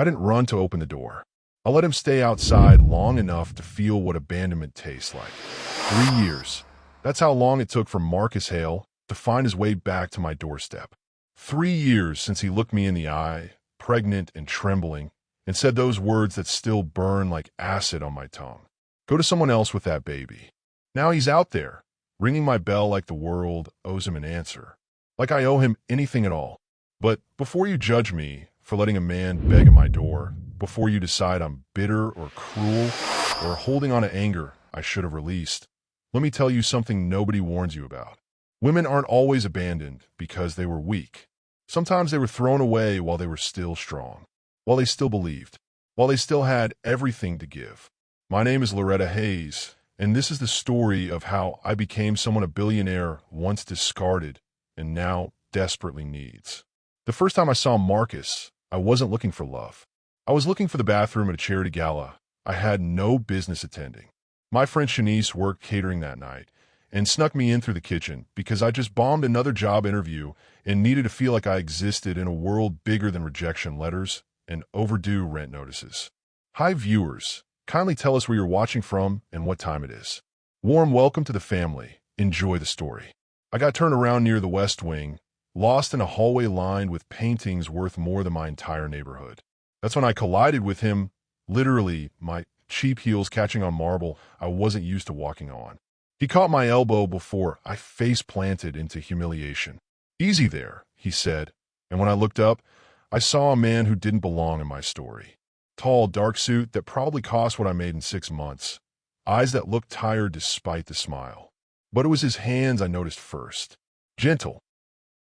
I didn't run to open the door. I let him stay outside long enough to feel what abandonment tastes like. 3 years. That's how long it took for Marcus Hale to find his way back to my doorstep. 3 years since he looked me in the eye, pregnant and trembling, and said those words that still burn like acid on my tongue. Go to someone else with that baby. Now he's out there, ringing my bell like the world owes him an answer. Like I owe him anything at all. But before you judge me for letting a man beg at my door, before you decide I'm bitter or cruel or holding on to anger I should have released, let me tell you something nobody warns you about. Women aren't always abandoned because they were weak. Sometimes they were thrown away while they were still strong, while they still believed, while they still had everything to give. My name is Loretta Hayes, and this is the story of how I became someone a billionaire once discarded and now desperately needs. The first time I saw Marcus, I wasn't looking for love. I was looking for the bathroom at a charity gala I had no business attending. My friend Shanice worked catering that night and snuck me in through the kitchen because I just bombed another job interview and needed to feel like I existed in a world bigger than rejection letters and overdue rent notices. Hi viewers, kindly tell us where you're watching from and what time it is. Warm welcome to the family. Enjoy the story. I got turned around near the West Wing, lost in a hallway lined with paintings worth more than my entire neighborhood. That's when I collided with him, literally, my cheap heels catching on marble I wasn't used to walking on. He caught my elbow before I face-planted into humiliation. Easy there, he said, and when I looked up, I saw a man who didn't belong in my story. Tall, dark suit that probably cost what I made in 6 months. Eyes that looked tired despite the smile. But it was his hands I noticed first. Gentle,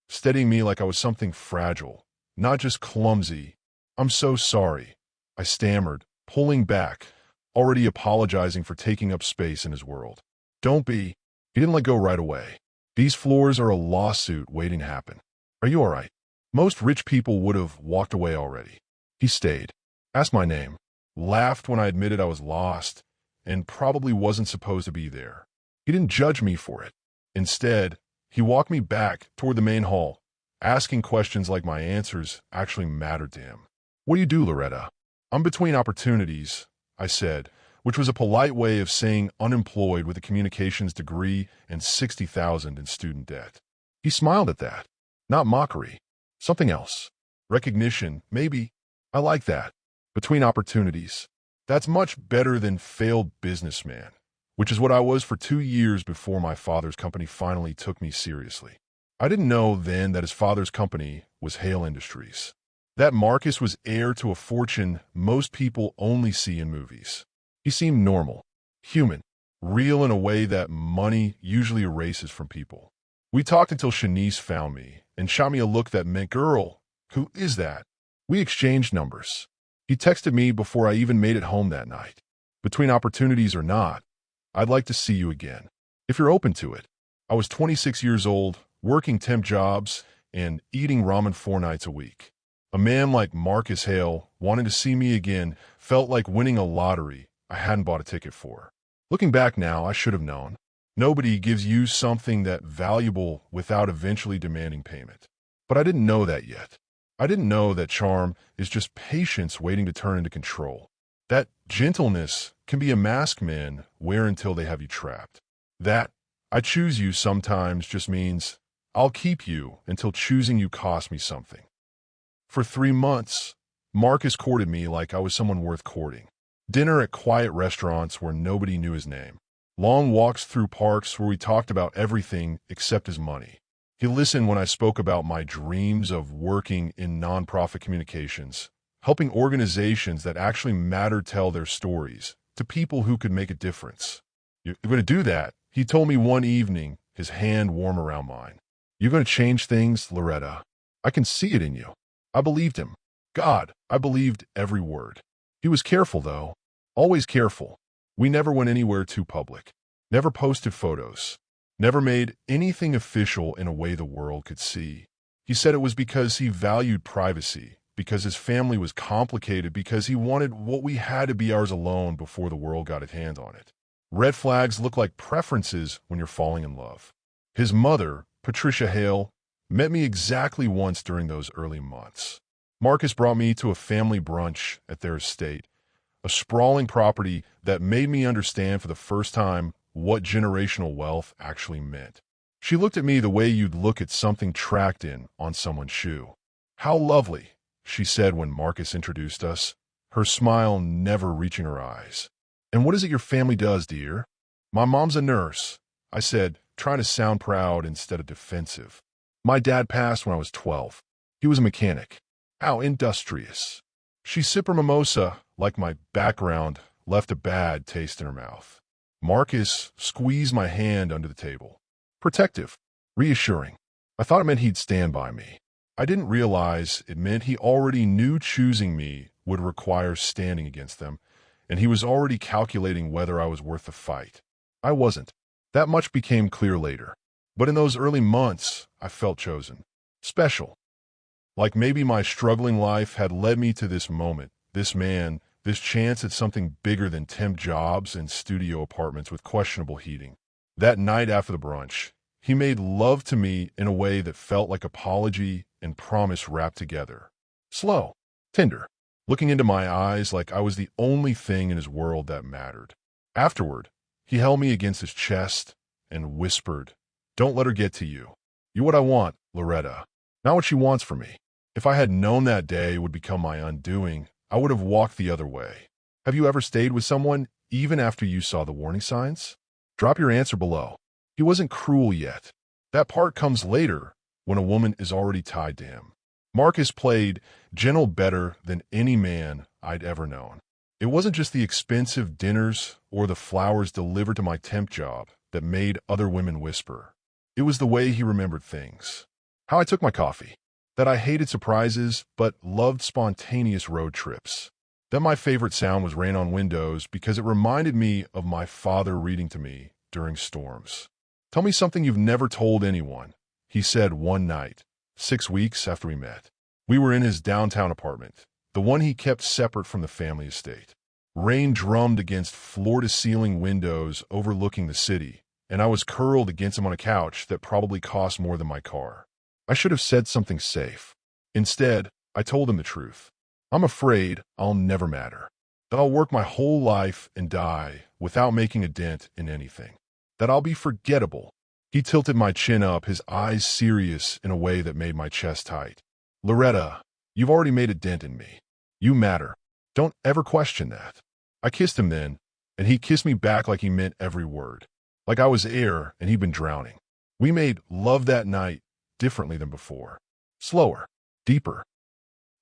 steadying me like I was something fragile, not just clumsy. I'm so sorry, I stammered, pulling back, already apologizing for taking up space in his world. Don't be. He didn't let go right away. These floors are a lawsuit waiting to happen. Are you all right? Most rich people would have walked away already. He stayed, asked my name, laughed when I admitted I was lost, and probably wasn't supposed to be there. He didn't judge me for it. Instead, he walked me back toward the main hall, asking questions like my answers actually mattered to him. What do you do, Loretta? I'm between opportunities, I said, which was a polite way of saying unemployed with a communications degree and $60,000 in student debt. He smiled at that. Not mockery. Something else. Recognition, maybe. I like that. Between opportunities. That's much better than failed businessman, which is what I was for 2 years before my father's company finally took me seriously. I didn't know then that his father's company was Hale Industries. That Marcus was heir to a fortune most people only see in movies. He seemed normal, human, real in a way that money usually erases from people. We talked until Shanice found me and shot me a look that meant, "Girl, who is that?" We exchanged numbers. He texted me before I even made it home that night. Between opportunities or not, I'd like to see you again, if you're open to it. I was 26 years old, working temp jobs, and eating ramen 4 nights a week. A man like Marcus Hale wanting to see me again felt like winning a lottery I hadn't bought a ticket for. Looking back now, I should have known. Nobody gives you something that valuable without eventually demanding payment. But I didn't know that yet. I didn't know that charm is just patience waiting to turn into control. That gentleness can be a mask men wear until they have you trapped. That I choose you sometimes just means I'll keep you until choosing you costs me something. For 3 months, Marcus courted me like I was someone worth courting. Dinner at quiet restaurants where nobody knew his name. Long walks through parks where we talked about everything except his money. He listened when I spoke about my dreams of working in nonprofit communications, helping organizations that actually matter tell their stories to people who could make a difference. "You're going to do that," he told me one evening, his hand warm around mine. "You're going to change things, Loretta. I can see it in you." I believed him. God, I believed every word. He was careful, though. Always careful. We never went anywhere too public. Never posted photos. Never made anything official in a way the world could see. He said it was because he valued privacy, because his family was complicated, because he wanted what we had to be ours alone before the world got its hands on it. Red flags look like preferences when you're falling in love. His mother, Patricia Hale, met me exactly once during those early months. Marcus brought me to a family brunch at their estate, a sprawling property that made me understand for the first time what generational wealth actually meant. She looked at me the way you'd look at something tracked in on someone's shoe. "How lovely," she said when Marcus introduced us, her smile never reaching her eyes. "And what is it your family does, dear?" "My mom's a nurse," I said, trying to sound proud instead of defensive. "My dad passed when I was 12. He was a mechanic." "How industrious." She sipped her mimosa like my background left a bad taste in her mouth. Marcus squeezed my hand under the table. Protective, reassuring. I thought it meant he'd stand by me. I didn't realize it meant he already knew choosing me would require standing against them, and he was already calculating whether I was worth the fight. I wasn't. That much became clear later. But in those early months, I felt chosen. Special. Like maybe my struggling life had led me to this moment, this man, this chance at something bigger than temp jobs and studio apartments with questionable heating. That night after the brunch, he made love to me in a way that felt like apology and promise wrapped together. Slow, tender, looking into my eyes like I was the only thing in his world that mattered. Afterward, he held me against his chest and whispered, "Don't let her get to you. You're what I want, Loretta, not what she wants from me." If I had known that day would become my undoing, I would have walked the other way. Have you ever stayed with someone even after you saw the warning signs? Drop your answer below. He wasn't cruel yet. That part comes later when a woman is already tied to him. Marcus played gentle better than any man I'd ever known. It wasn't just the expensive dinners or the flowers delivered to my temp job that made other women whisper. It was the way he remembered things. How I took my coffee. That I hated surprises but loved spontaneous road trips. That my favorite sound was rain on windows because it reminded me of my father reading to me during storms. "Tell me something you've never told anyone," he said one night, 6 weeks after we met. We were in his downtown apartment, the one he kept separate from the family estate. Rain drummed against floor-to-ceiling windows overlooking the city, and I was curled against him on a couch that probably cost more than my car. I should have said something safe. Instead, I told him the truth. I'm afraid I'll never matter. That I'll work my whole life and die without making a dent in anything. That I'll be forgettable. He tilted my chin up, his eyes serious in a way that made my chest tight. "Loretta, you've already made a dent in me. You matter. Don't ever question that." I kissed him then, and he kissed me back like he meant every word. Like I was air and he'd been drowning. We made love that night differently than before. Slower, deeper.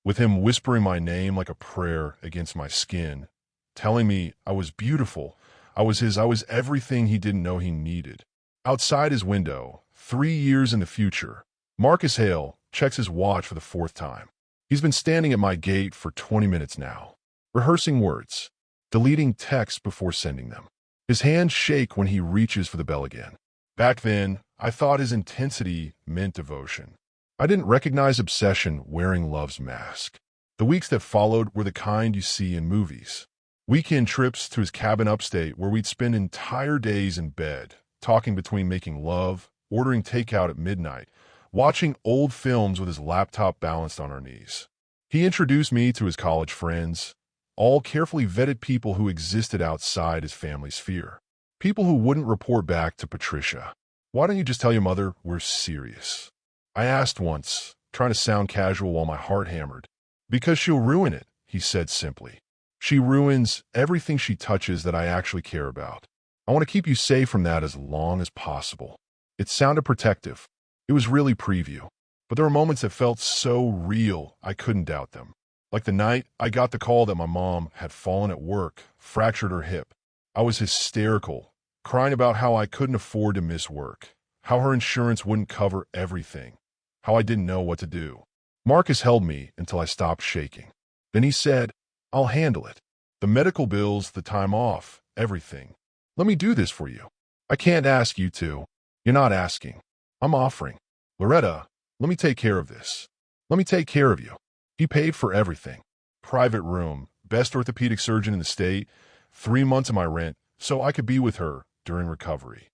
With him whispering my name like a prayer against my skin, telling me I was beautiful, I was everything he didn't know he needed. Outside his window, 3 years in the future, Marcus Hale checks his watch for the 4th time. He's been standing at my gate for 20 minutes now, rehearsing words, deleting texts before sending them. His hands shake when he reaches for the bell again. Back then, I thought his intensity meant devotion. I didn't recognize obsession wearing love's mask. The weeks that followed were the kind you see in movies. Weekend trips to his cabin upstate where we'd spend entire days in bed, talking between making love, ordering takeout at midnight, watching old films with his laptop balanced on our knees. He introduced me to his college friends, all carefully vetted people who existed outside his family sphere. People who wouldn't report back to Patricia. "Why don't you just tell your mother we're serious?" I asked once, trying to sound casual while my heart hammered. "Because she'll ruin it," he said simply. "She ruins everything she touches that I actually care about. I want to keep you safe from that as long as possible." It sounded protective. It was really preview. But there were moments that felt so real I couldn't doubt them. Like the night I got the call that my mom had fallen at work, fractured her hip. I was hysterical, crying about how I couldn't afford to miss work, how her insurance wouldn't cover everything, how I didn't know what to do. Marcus held me until I stopped shaking. Then he said, "I'll handle it. The medical bills, the time off, everything. Let me do this for you. I can't ask you to. You're not asking. I'm offering. Loretta, let me take care of this. Let me take care of you." He paid for everything. Private room, best orthopedic surgeon in the state, 3 months of my rent, so I could be with her during recovery.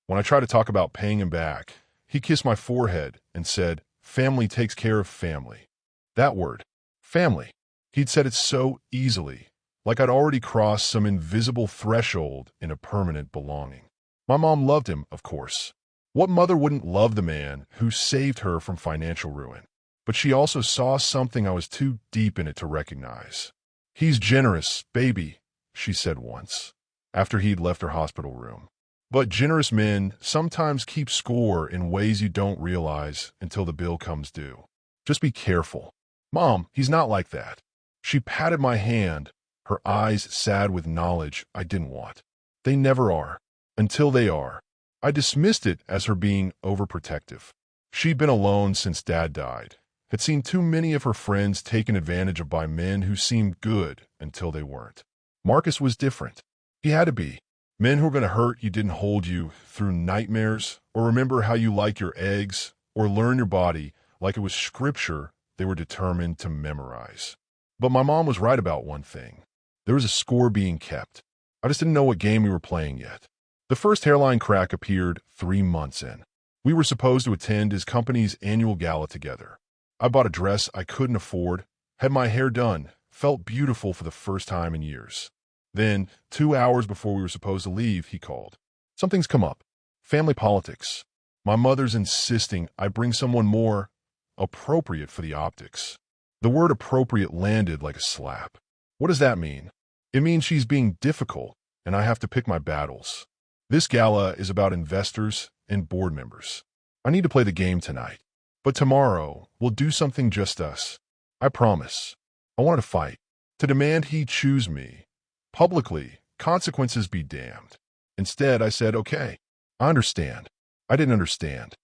When I tried to talk about paying him back, he kissed my forehead and said, "Family takes care of family." That word. Family. He'd said it so easily, like I'd already crossed some invisible threshold in a permanent belonging. My mom loved him, of course. What mother wouldn't love the man who saved her from financial ruin? But she also saw something I was too deep in it to recognize. "He's generous, baby," she said once, after he'd left her hospital room. But generous men sometimes keep score in ways you don't realize until the bill comes due. Just be careful. "Mom, he's not like that." She patted my hand, her eyes sad with knowledge I didn't want. They never are, until they are. I dismissed it as her being overprotective. She'd been alone since Dad died, had seen too many of her friends taken advantage of by men who seemed good until they weren't. Marcus was different. He had to be. Men who were going to hurt you didn't hold you through nightmares, or remember how you like your eggs, or learn your body like it was scripture they were determined to memorize. But my mom was right about one thing. There was a score being kept. I just didn't know what game we were playing yet. The first hairline crack appeared 3 months in. We were supposed to attend his company's annual gala together. I bought a dress I couldn't afford, had my hair done, felt beautiful for the first time in years. Then, 2 hours before we were supposed to leave, he called. "Something's come up. Family politics. My mother's insisting I bring someone more appropriate for the optics." The word appropriate landed like a slap. What does that mean? It means she's being difficult, and I have to pick my battles. This gala is about investors and board members. I need to play the game tonight. But tomorrow, we'll do something just us. I promise. I wanted to fight, to demand he choose me. Publicly, consequences be damned. Instead, I said, "Okay, I understand." I didn't understand.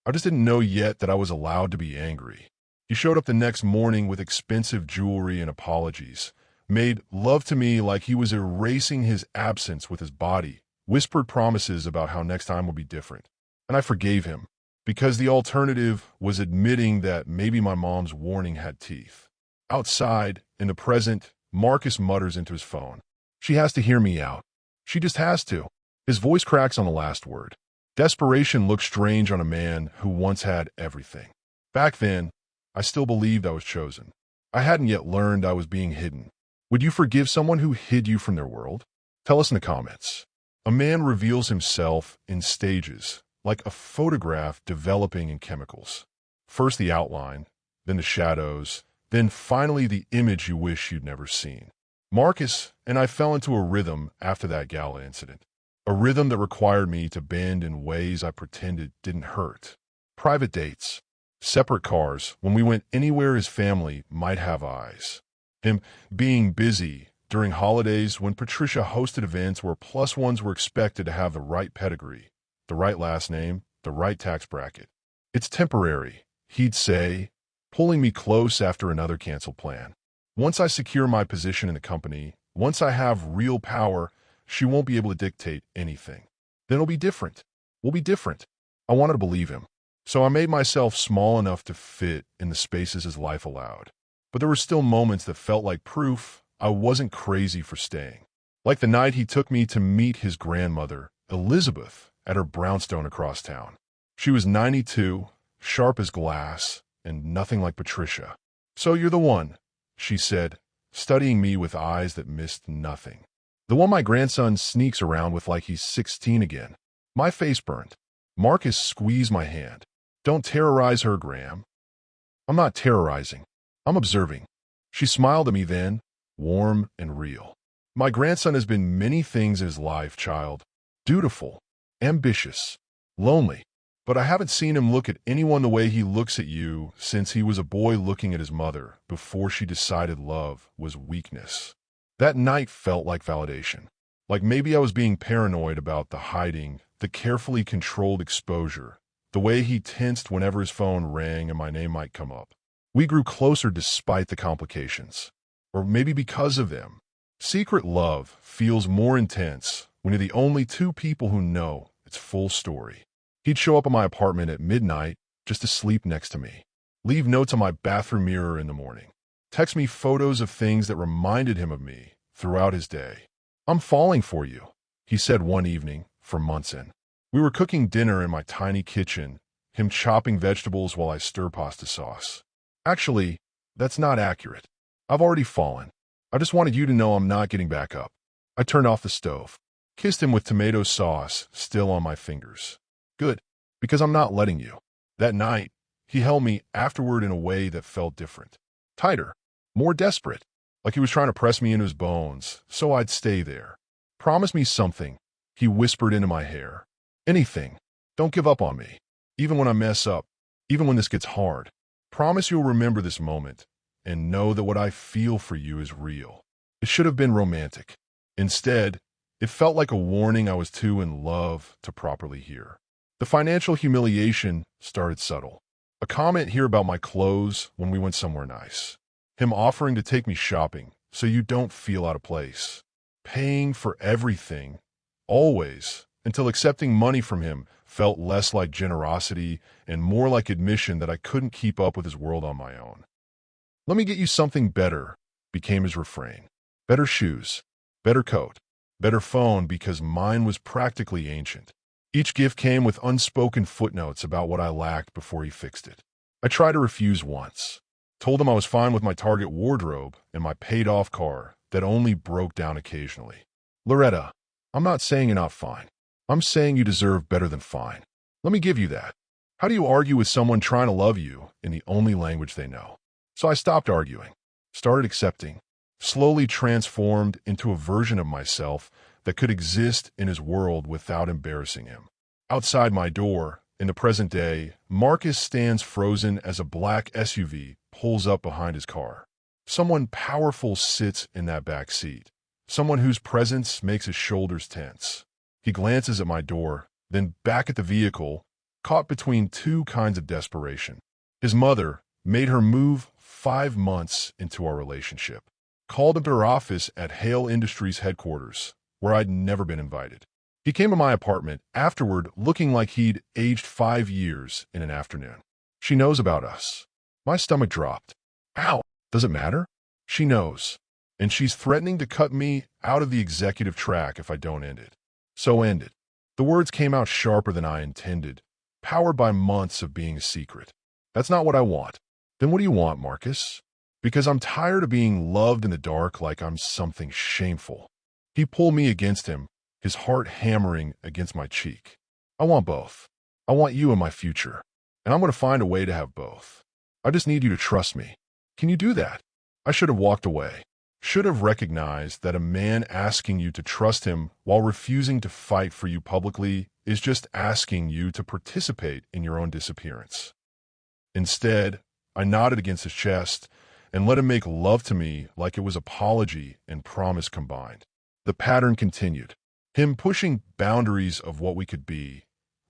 I just didn't know yet that I was allowed to be angry. He showed up the next morning with expensive jewelry and apologies, made love to me like he was erasing his absence with his body, whispered promises about how next time will be different. And I forgave him, because the alternative was admitting that maybe my mom's warning had teeth. Outside, in the present, Marcus mutters into his phone. "She has to hear me out. She just has to." His voice cracks on the last word. Desperation looked strange on a man who once had everything. Back then, I still believed I was chosen. I hadn't yet learned I was being hidden. Would you forgive someone who hid you from their world? Tell us in the comments. A man reveals himself in stages, like a photograph developing in chemicals. First the outline, then the shadows, then finally the image you wish you'd never seen. Marcus and I fell into a rhythm after that gala incident. A rhythm that required me to bend in ways I pretended didn't hurt. Private dates, separate cars when we went anywhere his family might have eyes. Him being busy during holidays when Patricia hosted events where plus ones were expected to have the right pedigree, the right last name, the right tax bracket. "It's temporary," he'd say, pulling me close after another canceled plan. "Once I secure my position in the company, once I have real power, she won't be able to dictate anything. Then it'll be different. We'll be different." I wanted to believe him, so I made myself small enough to fit in the spaces his life allowed. But there were still moments that felt like proof I wasn't crazy for staying. Like the night he took me to meet his grandmother, Elizabeth, at her brownstone across town. She was 92, sharp as glass, and nothing like Patricia. "So you're the one," she said, studying me with eyes that missed nothing. "The one my grandson sneaks around with like he's 16 again." My face burned. Marcus squeezed my hand. "Don't terrorize her, Graham." "I'm not terrorizing. I'm observing." She smiled at me then, warm and real. "My grandson has been many things in his life, child. Dutiful, ambitious, lonely. But I haven't seen him look at anyone the way he looks at you since he was a boy looking at his mother before she decided love was weakness." That night felt like validation. Like maybe I was being paranoid about the hiding, the carefully controlled exposure, the way he tensed whenever his phone rang and my name might come up. We grew closer despite the complications. Or maybe because of them. Secret love feels more intense when you're the only two people who know its full story. He'd show up at my apartment at midnight just to sleep next to me. Leave notes on my bathroom mirror in the morning. Text me photos of things that reminded him of me throughout his day. "I'm falling for you," he said one evening for months in. We were cooking dinner in my tiny kitchen, him chopping vegetables while I stir pasta sauce. Actually, That's not accurate. I've already fallen. I just wanted you to know I'm not getting back up. I turned off the stove, kissed him with tomato sauce still on my fingers. Good, because I'm not letting you. That night, he held me afterward in a way that felt different. Tighter, more desperate, like he was trying to press me into his bones, so I'd stay there. Promise me something, he whispered into my hair. Anything. Don't give up on me. Even when I mess up, even when this gets hard. Promise you'll remember this moment and know that what I feel for you is real. It should have been romantic. Instead, it felt like a warning I was too in love to properly hear. The financial humiliation started subtle. A comment here about my clothes when we went somewhere nice. Him offering to take me shopping so you don't feel out of place. Paying for everything, always, until accepting money from him felt less like generosity and more like admission that I couldn't keep up with his world on my own. Let me get you something better, became his refrain. Better shoes, better coat, better phone because mine was practically ancient. Each gift came with unspoken footnotes about what I lacked before he fixed it. I tried to refuse once. Told him I was fine with my Target wardrobe and my paid-off car that only broke down occasionally. Loretta, I'm not saying you're not fine. I'm saying you deserve better than fine. Let me give you that. How do you argue with someone trying to love you in the only language they know? So I stopped arguing, started accepting, slowly transformed into a version of myself that could exist in his world without embarrassing him. Outside my door, in the present day, Marcus stands frozen as a black SUV pulls up behind his car. Someone powerful sits in that back seat. Someone whose presence makes his shoulders tense. He glances at my door, then back at the vehicle, caught between two kinds of desperation. His mother made her move 5 months into our relationship. Called him to her office at Hale Industries headquarters, where I'd never been invited. He came to my apartment afterward looking like he'd aged 5 years in an afternoon. She knows about us. My stomach dropped. Ow! Does it matter? She knows. And she's threatening to cut me out of the executive track if I don't end it. So end it. The words came out sharper than I intended, powered by months of being a secret. That's not what I want. Then what do you want, Marcus? Because I'm tired of being loved in the dark like I'm something shameful. He pulled me against him, his heart hammering against my cheek. I want both. I want you in my future, and I'm going to find a way to have both. I just need you to trust me. Can you do that? I should have walked away. Should have recognized that a man asking you to trust him while refusing to fight for you publicly is just asking you to participate in your own disappearance. Instead, I nodded against his chest and let him make love to me like it was apology and promise combined. The pattern continued, him pushing boundaries of what we could be,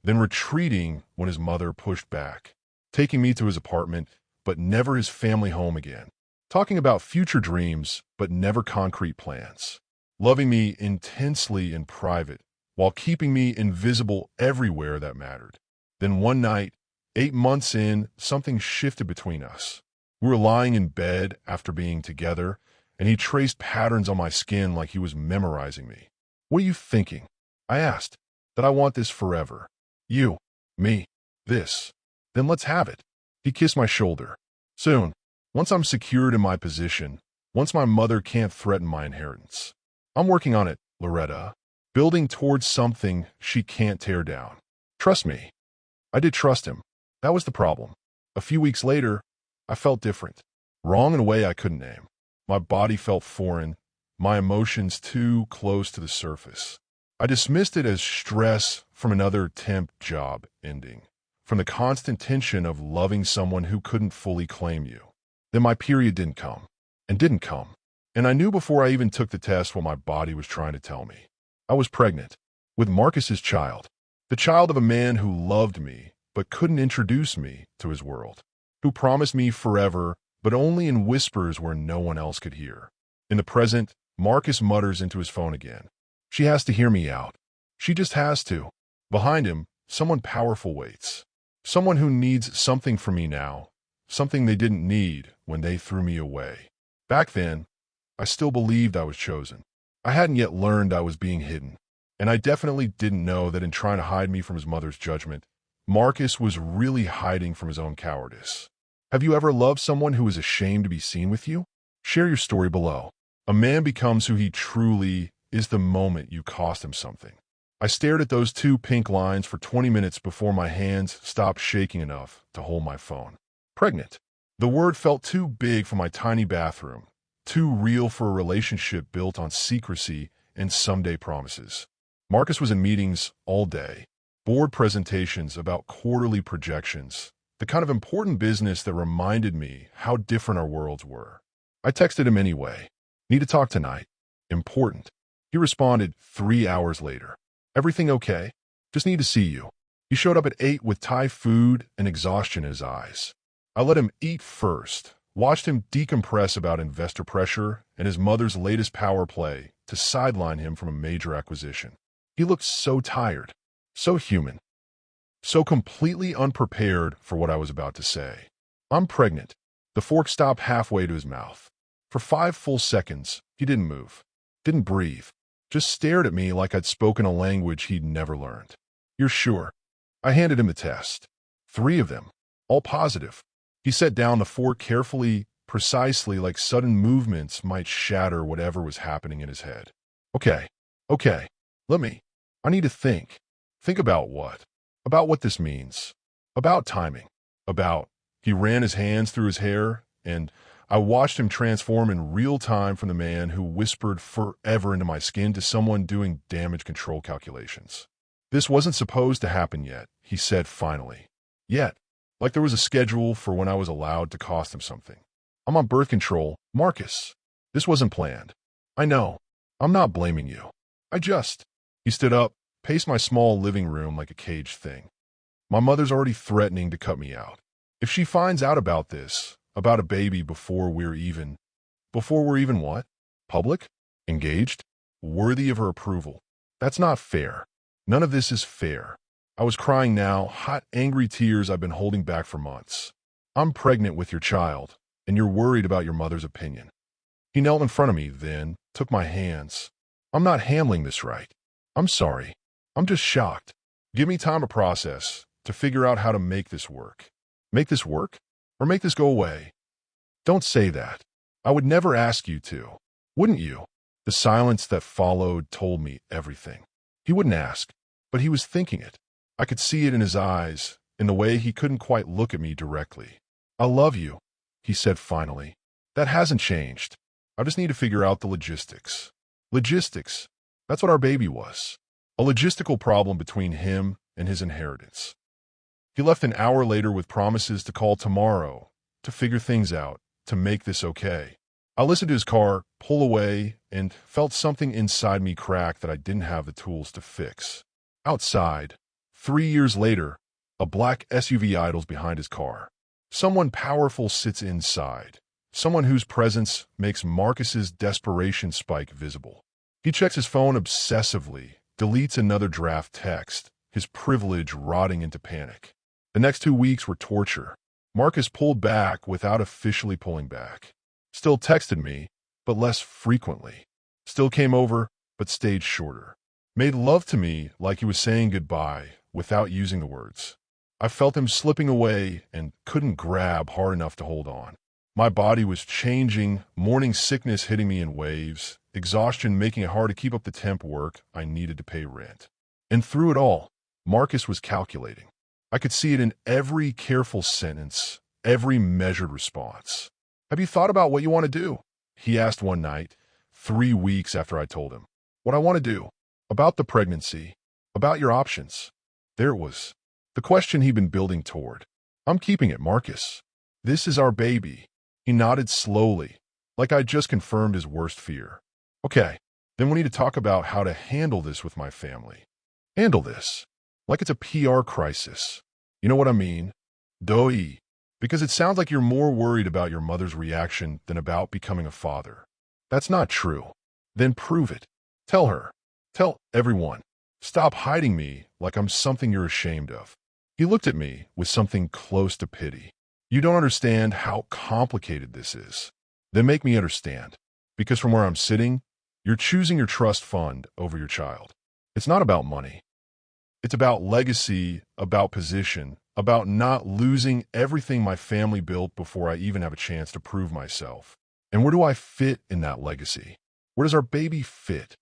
then retreating when his mother pushed back, taking me to his apartment, but never his family home again, talking about future dreams, but never concrete plans, loving me intensely in private, while keeping me invisible everywhere that mattered. Then one night, 8 months in, something shifted between us. We were lying in bed after being together, and he traced patterns on my skin like he was memorizing me. What are you thinking? I asked. That I want this forever. You, me, this. Then let's have it. He kissed my shoulder. Soon, once I'm secured in my position, once my mother can't threaten my inheritance. I'm working on it, Loretta. Building towards something she can't tear down. Trust me. I did trust him. That was the problem. A few weeks later, I felt different. Wrong in a way I couldn't name. My body felt foreign, my emotions too close to the surface. I dismissed it as stress from another temp job ending, from the constant tension of loving someone who couldn't fully claim you. Then my period didn't come, and I knew before I even took the test what my body was trying to tell me. I was pregnant, with Marcus's child, the child of a man who loved me, but couldn't introduce me to his world, who promised me forever, but only in whispers where no one else could hear. In the present, Marcus mutters into his phone again. She has to hear me out. She just has to. Behind him, someone powerful waits. Someone who needs something from me now, something they didn't need when they threw me away. Back then, I still believed I was chosen. I hadn't yet learned I was being hidden, and I definitely didn't know that in trying to hide me from his mother's judgment, Marcus was really hiding from his own cowardice. Have you ever loved someone who is ashamed to be seen with you? Share your story below. A man becomes who he truly is the moment you cost him something. I stared at those two pink lines for 20 minutes before my hands stopped shaking enough to hold my phone. Pregnant. The word felt too big for my tiny bathroom, too real for a relationship built on secrecy and someday promises. Marcus was in meetings all day, board presentations about quarterly projections, the kind of important business that reminded me how different our worlds were. I texted him anyway. Need to talk tonight. Important. He responded 3 hours later. Everything okay? Just need to see you. He showed up at 8 with Thai food and exhaustion in his eyes. I let him eat first, watched him decompress about investor pressure and his mother's latest power play to sideline him from a major acquisition. He looked so tired, so human, so completely unprepared for what I was about to say. I'm pregnant. The fork stopped halfway to his mouth. For 5 full seconds, he didn't move, didn't breathe, just stared at me like I'd spoken a language he'd never learned. You're sure? I handed him the test. 3 of them, all positive. He set down the fork carefully, precisely like sudden movements might shatter whatever was happening in his head. Okay, I need to think. Think about what? About what this means. About timing. He ran his hands through his hair, and I watched him transform in real time from the man who whispered forever into my skin to someone doing damage control calculations. This wasn't supposed to happen yet, he said finally. Yet, like there was a schedule for when I was allowed to cost him something. I'm on birth control, Marcus. This wasn't planned. I know. I'm not blaming you. He stood up, paced my small living room like a caged thing. My mother's already threatening to cut me out. If she finds out about this, about a baby before we're even what? Public? Engaged? Worthy of her approval. That's not fair. None of this is fair. I was crying now, hot, angry tears I've been holding back for months. I'm pregnant with your child, and you're worried about your mother's opinion. He knelt in front of me, then took my hands. I'm not handling this right. I'm sorry. I'm just shocked. Give me time to process, to figure out how to make this work. Make this work? Or make this go away? Don't say that. I would never ask you to. Wouldn't you? The silence that followed told me everything. He wouldn't ask, but he was thinking it. I could see it in his eyes, in the way he couldn't quite look at me directly. I love you, he said finally. That hasn't changed. I just need to figure out the logistics. Logistics. That's what our baby was. A logistical problem between him and his inheritance. He left an hour later with promises to call tomorrow, to figure things out, to make this okay. I listened to his car pull away and felt something inside me crack that I didn't have the tools to fix. Outside, 3 years later, a black SUV idles behind his car. Someone powerful sits inside. Someone whose presence makes Marcus's desperation spike visible. He checks his phone obsessively, deletes another draft text, his privilege rotting into panic. The next 2 weeks were torture. Marcus pulled back without officially pulling back. Still texted me, but less frequently. Still came over, but stayed shorter. Made love to me like he was saying goodbye without using the words. I felt him slipping away and couldn't grab hard enough to hold on. My body was changing, morning sickness hitting me in waves, exhaustion making it hard to keep up the temp work I needed to pay rent. And through it all, Marcus was calculating. I could see it in every careful sentence, every measured response. Have you thought about what you want to do? He asked one night, 3 weeks after I told him. What I want to do. About the pregnancy. About your options. There it was. The question he'd been building toward. I'm keeping it, Marcus. This is our baby. He nodded slowly, like I'd just confirmed his worst fear. Okay, then we need to talk about how to handle this with my family. Handle this. Like it's a PR crisis. You know what I mean? Doi. Because it sounds like you're more worried about your mother's reaction than about becoming a father. That's not true. Then prove it. Tell her. Tell everyone. Stop hiding me like I'm something you're ashamed of. He looked at me with something close to pity. You don't understand how complicated this is. Then make me understand. Because from where I'm sitting, you're choosing your trust fund over your child. It's not about money. It's about legacy, about position, about not losing everything my family built before I even have a chance to prove myself. And where do I fit in that legacy? Where does our baby fit?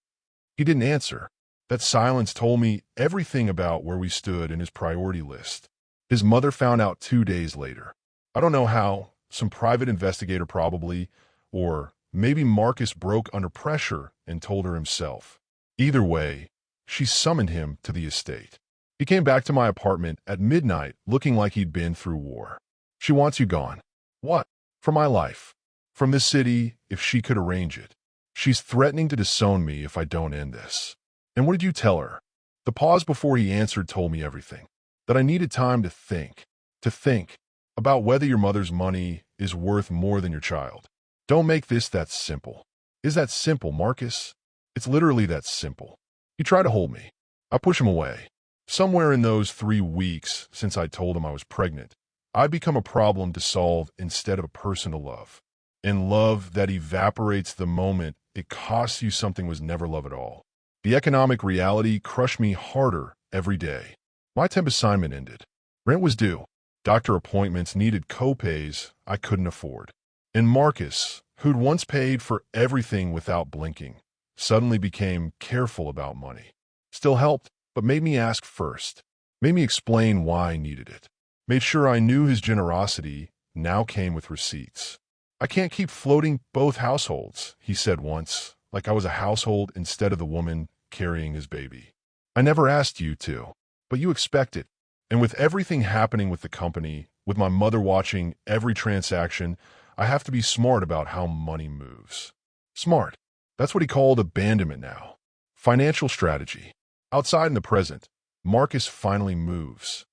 He didn't answer. That silence told me everything about where we stood in his priority list. His mother found out 2 days later. I don't know how, some private investigator probably, or maybe Marcus broke under pressure and told her himself. Either way, she summoned him to the estate. He came back to my apartment at midnight looking like he'd been through war. She wants you gone. What? From my life. From this city, if she could arrange it. She's threatening to disown me if I don't end this. And what did you tell her? The pause before he answered told me everything. That I needed time to think about whether your mother's money is worth more than your child. Don't make this that simple. Is that simple, Marcus? It's literally that simple. He tried to hold me. I push him away. Somewhere in those 3 weeks since I told him I was pregnant, I'd become a problem to solve instead of a person to love. And love that evaporates the moment it costs you something was never love at all. The economic reality crushed me harder every day. My temp assignment ended. Rent was due. Doctor appointments needed co-pays I couldn't afford. And Marcus, who'd once paid for everything without blinking, suddenly became careful about money. Still helped, but made me ask first. Made me explain why I needed it. Made sure I knew his generosity now came with receipts. I can't keep floating both households, he said once, like I was a household instead of the woman carrying his baby. I never asked you to, but you expect it. And with everything happening with the company, with my mother watching every transaction, I have to be smart about how money moves. Smart. That's what he called abandonment now. Financial strategy. Outside in the present, Marcus finally moves.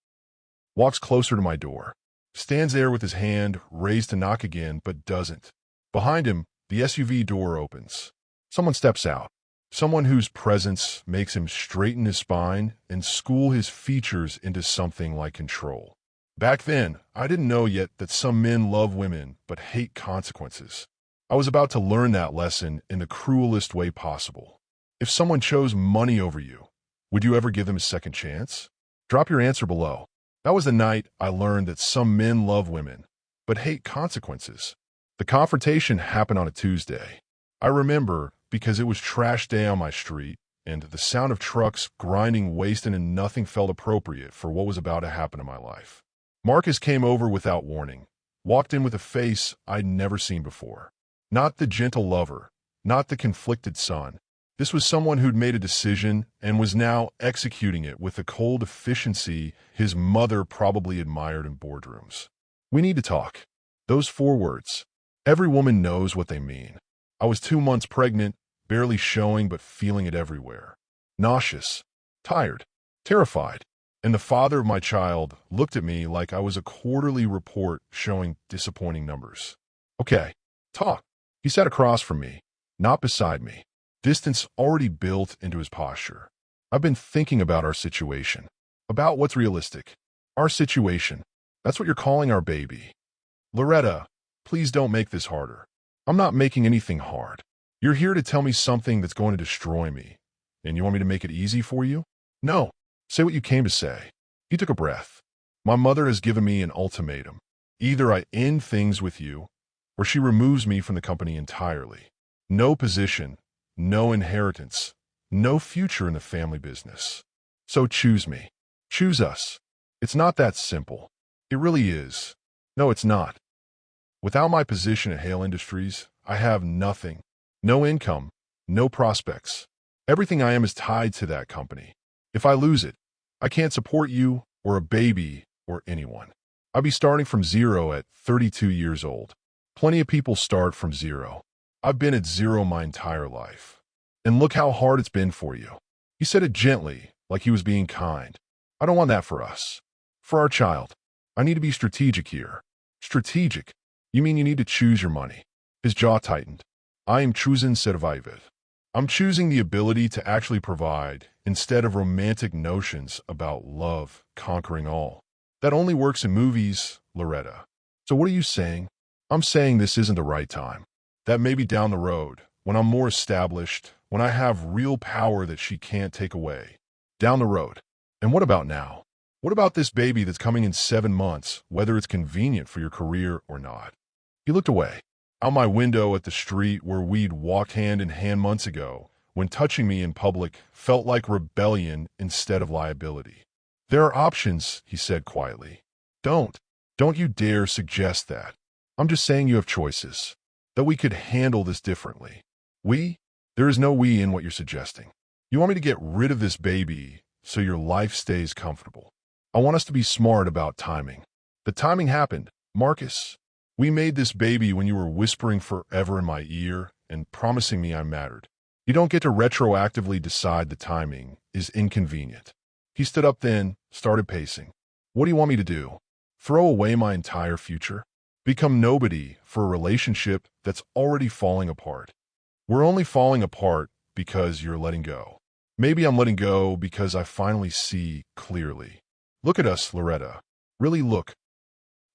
Walks closer to my door. Stands there with his hand raised to knock again, but doesn't. Behind him, the SUV door opens. Someone steps out. Someone whose presence makes him straighten his spine and school his features into something like control. Back then, I didn't know yet that some men love women but hate consequences. I was about to learn that lesson in the cruelest way possible. If someone chose money over you, would you ever give them a second chance? Drop your answer below. That was the night I learned that some men love women but hate consequences. The confrontation happened on a Tuesday. I remember because it was trash day on my street, and the sound of trucks grinding waste and nothing felt appropriate for what was about to happen in my life. Marcus came over without warning, walked in with a face I'd never seen before. Not the gentle lover, not the conflicted son. This was someone who'd made a decision and was now executing it with the cold efficiency his mother probably admired in boardrooms. We need to talk. Those 4 words. Every woman knows what they mean. I was 2 months pregnant, barely showing but feeling it everywhere. Nauseous, tired, terrified. And the father of my child looked at me like I was a quarterly report showing disappointing numbers. Okay, talk. He sat across from me, not beside me. Distance already built into his posture. I've been thinking about our situation. About what's realistic. Our situation. That's what you're calling our baby. Loretta, please don't make this harder. I'm not making anything hard. You're here to tell me something that's going to destroy me. And you want me to make it easy for you? No. Say what you came to say. He took a breath. My mother has given me an ultimatum. Either I end things with you, or she removes me from the company entirely. No position, no inheritance, no future in the family business. So choose me. Choose us. It's not that simple. It really is. No, it's not. Without my position at Hale Industries, I have nothing. No income, no prospects. Everything I am is tied to that company. If I lose it, I can't support you or a baby or anyone. I'd be starting from zero at 32 years old. Plenty of people start from zero. I've been at zero my entire life. And look how hard it's been for you. He said it gently, like he was being kind. I don't want that for us. For our child. I need to be strategic here. Strategic? You mean you need to choose your money? His jaw tightened. I am choosing survival. I'm choosing the ability to actually provide instead of romantic notions about love conquering all. That only works in movies, Loretta. So what are you saying? I'm saying this isn't the right time. That maybe down the road, when I'm more established, when I have real power that she can't take away. Down the road. And what about now? What about this baby that's coming in 7 months, whether it's convenient for your career or not? He looked away, out my window at the street where we'd walked hand in hand months ago, when touching me in public felt like rebellion instead of liability. There are options, he said quietly. Don't you dare suggest that. I'm just saying you have choices, that we could handle this differently. We? There is no we in what you're suggesting. You want me to get rid of this baby so your life stays comfortable. I want us to be smart about timing. The timing happened, Marcus. We made this baby when you were whispering forever in my ear and promising me I mattered. You don't get to retroactively decide the timing is inconvenient. He stood up then, started pacing. What do you want me to do? Throw away my entire future? Become nobody for a relationship that's already falling apart? We're only falling apart because you're letting go. Maybe I'm letting go because I finally see clearly. Look at us, Loretta. Really look.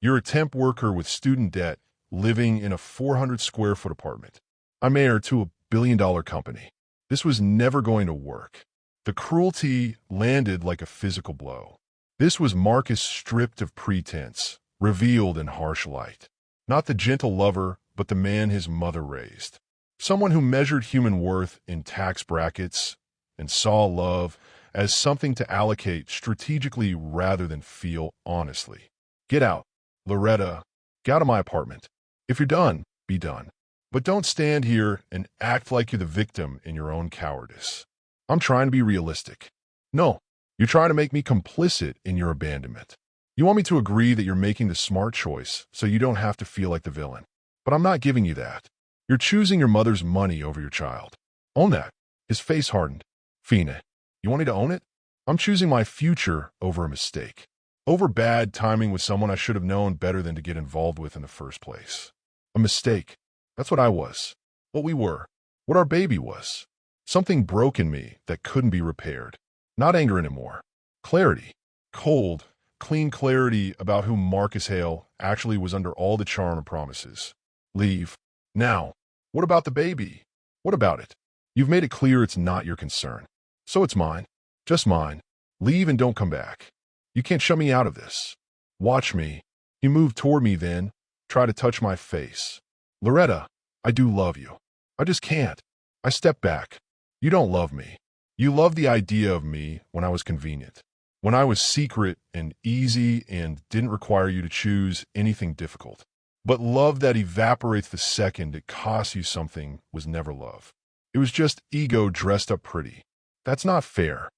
You're a temp worker with student debt, living in a 400-square-foot apartment. I'm heir to a billion-dollar company. This was never going to work. The cruelty landed like a physical blow. This was Marcus stripped of pretense, revealed in harsh light. Not the gentle lover, but the man his mother raised. Someone who measured human worth in tax brackets and saw love as something to allocate strategically rather than feel honestly. Get out. Loretta, get out of my apartment. If you're done, be done. But don't stand here and act like you're the victim in your own cowardice. I'm trying to be realistic. No, you're trying to make me complicit in your abandonment. You want me to agree that you're making the smart choice so you don't have to feel like the villain. But I'm not giving you that. You're choosing your mother's money over your child. Own that. His face hardened. Fina, you want me to own it? I'm choosing my future over a mistake. Over bad timing with someone I should have known better than to get involved with in the first place. A mistake. That's what I was. What we were. What our baby was. Something broke in me that couldn't be repaired. Not anger anymore. Clarity. Cold, clean clarity about who Marcus Hale actually was under all the charm of promises. Leave. Now. What about the baby? What about it? You've made it clear it's not your concern. So it's mine. Just mine. Leave and don't come back. You can't shut me out of this. Watch me. He moved toward me then, tried to touch my face. Loretta, I do love you. I just can't. I stepped back. You don't love me. You loved the idea of me when I was convenient. When I was secret and easy and didn't require you to choose anything difficult. But love that evaporates the second it costs you something was never love. It was just ego dressed up pretty. That's not fair.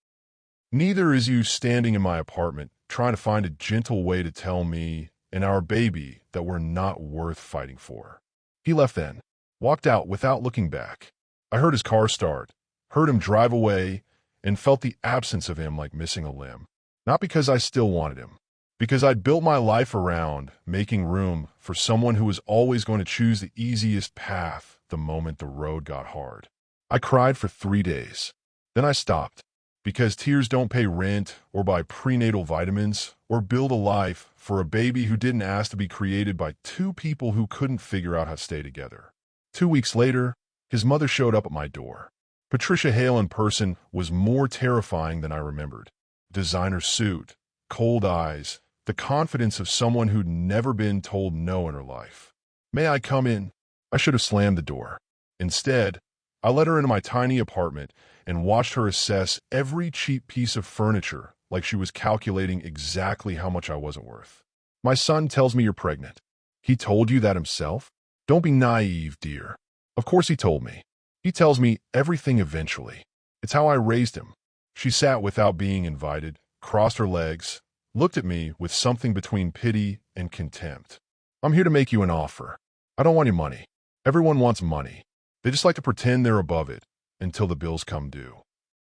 Neither is you standing in my apartment trying to find a gentle way to tell me and our baby that we're not worth fighting for. He left then, walked out without looking back. I heard his car start, heard him drive away, and felt the absence of him like missing a limb. Not because I still wanted him, because I'd built my life around making room for someone who was always going to choose the easiest path the moment the road got hard. I cried for 3 days. Then I stopped, because tears don't pay rent or buy prenatal vitamins or build a life for a baby who didn't ask to be created by two people who couldn't figure out how to stay together. 2 weeks later, his mother showed up at my door. Patricia Hale in person was more terrifying than I remembered. Designer suit, cold eyes, the confidence of someone who'd never been told no in her life. May I come in? I should have slammed the door. Instead, I let her into my tiny apartment and watched her assess every cheap piece of furniture like she was calculating exactly how much I wasn't worth. My son tells me you're pregnant. He told you that himself? Don't be naive, dear. Of course he told me. He tells me everything eventually. It's how I raised him. She sat without being invited, crossed her legs, looked at me with something between pity and contempt. I'm here to make you an offer. I don't want your money. Everyone wants money. They just like to pretend they're above it until the bills come due.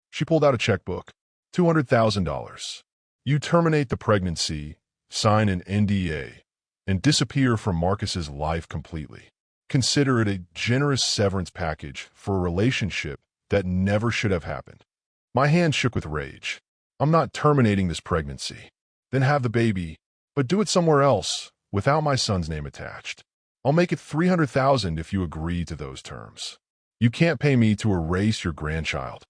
She pulled out a checkbook. $200,000. You terminate the pregnancy, sign an NDA, and disappear from Marcus's life completely. Consider it a generous severance package for a relationship that never should have happened. My hand shook with rage. I'm not terminating this pregnancy. Then have the baby, but do it somewhere else without my son's name attached. I'll make it $300,000 if you agree to those terms. You can't pay me to erase your grandchild.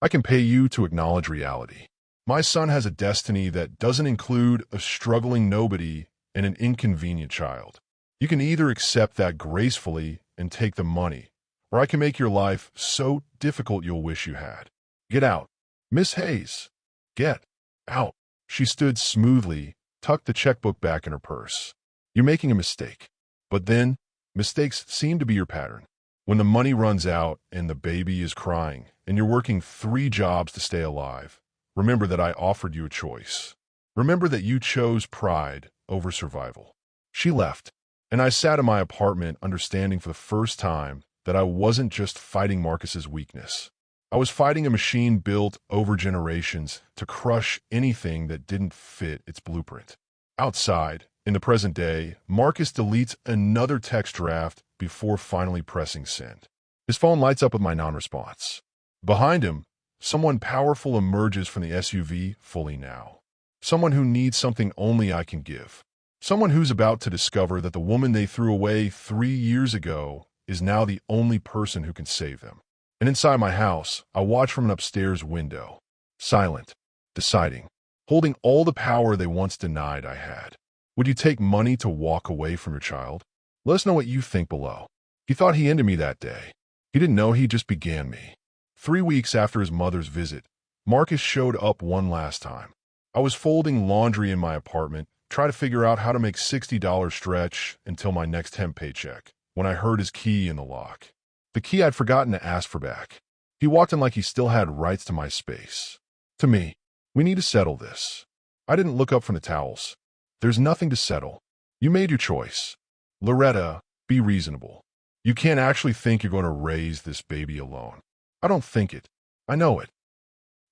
I can pay you to acknowledge reality. My son has a destiny that doesn't include a struggling nobody and an inconvenient child. You can either accept that gracefully and take the money, or I can make your life so difficult you'll wish you had. Get out. Miss Hayes. Get out. She stood smoothly, tucked the checkbook back in her purse. You're making a mistake. But then, mistakes seem to be your pattern. When the money runs out and the baby is crying, and you're working 3 jobs to stay alive, remember that I offered you a choice. Remember that you chose pride over survival. She left, and I sat in my apartment understanding for the first time that I wasn't just fighting Marcus's weakness. I was fighting a machine built over generations to crush anything that didn't fit its blueprint. Outside, in the present day, Marcus deletes another text draft before finally pressing send. His phone lights up with my non-response. Behind him, someone powerful emerges from the SUV fully now. Someone who needs something only I can give. Someone who's about to discover that the woman they threw away 3 years ago is now the only person who can save them. And inside my house, I watch from an upstairs window. Silent, deciding, holding all the power they once denied I had. Would you take money to walk away from your child? Let us know what you think below. He thought he ended me that day. He didn't know he just began me. 3 weeks after his mother's visit, Marcus showed up one last time. I was folding laundry in my apartment, trying to figure out how to make $60 stretch until my next temp paycheck, when I heard his key in the lock. The key I'd forgotten to ask for back. He walked in like he still had rights to my space. To me, we need to settle this. I didn't look up from the towels. There's nothing to settle. You made your choice. Loretta, be reasonable. You can't actually think you're going to raise this baby alone. I don't think it. I know it.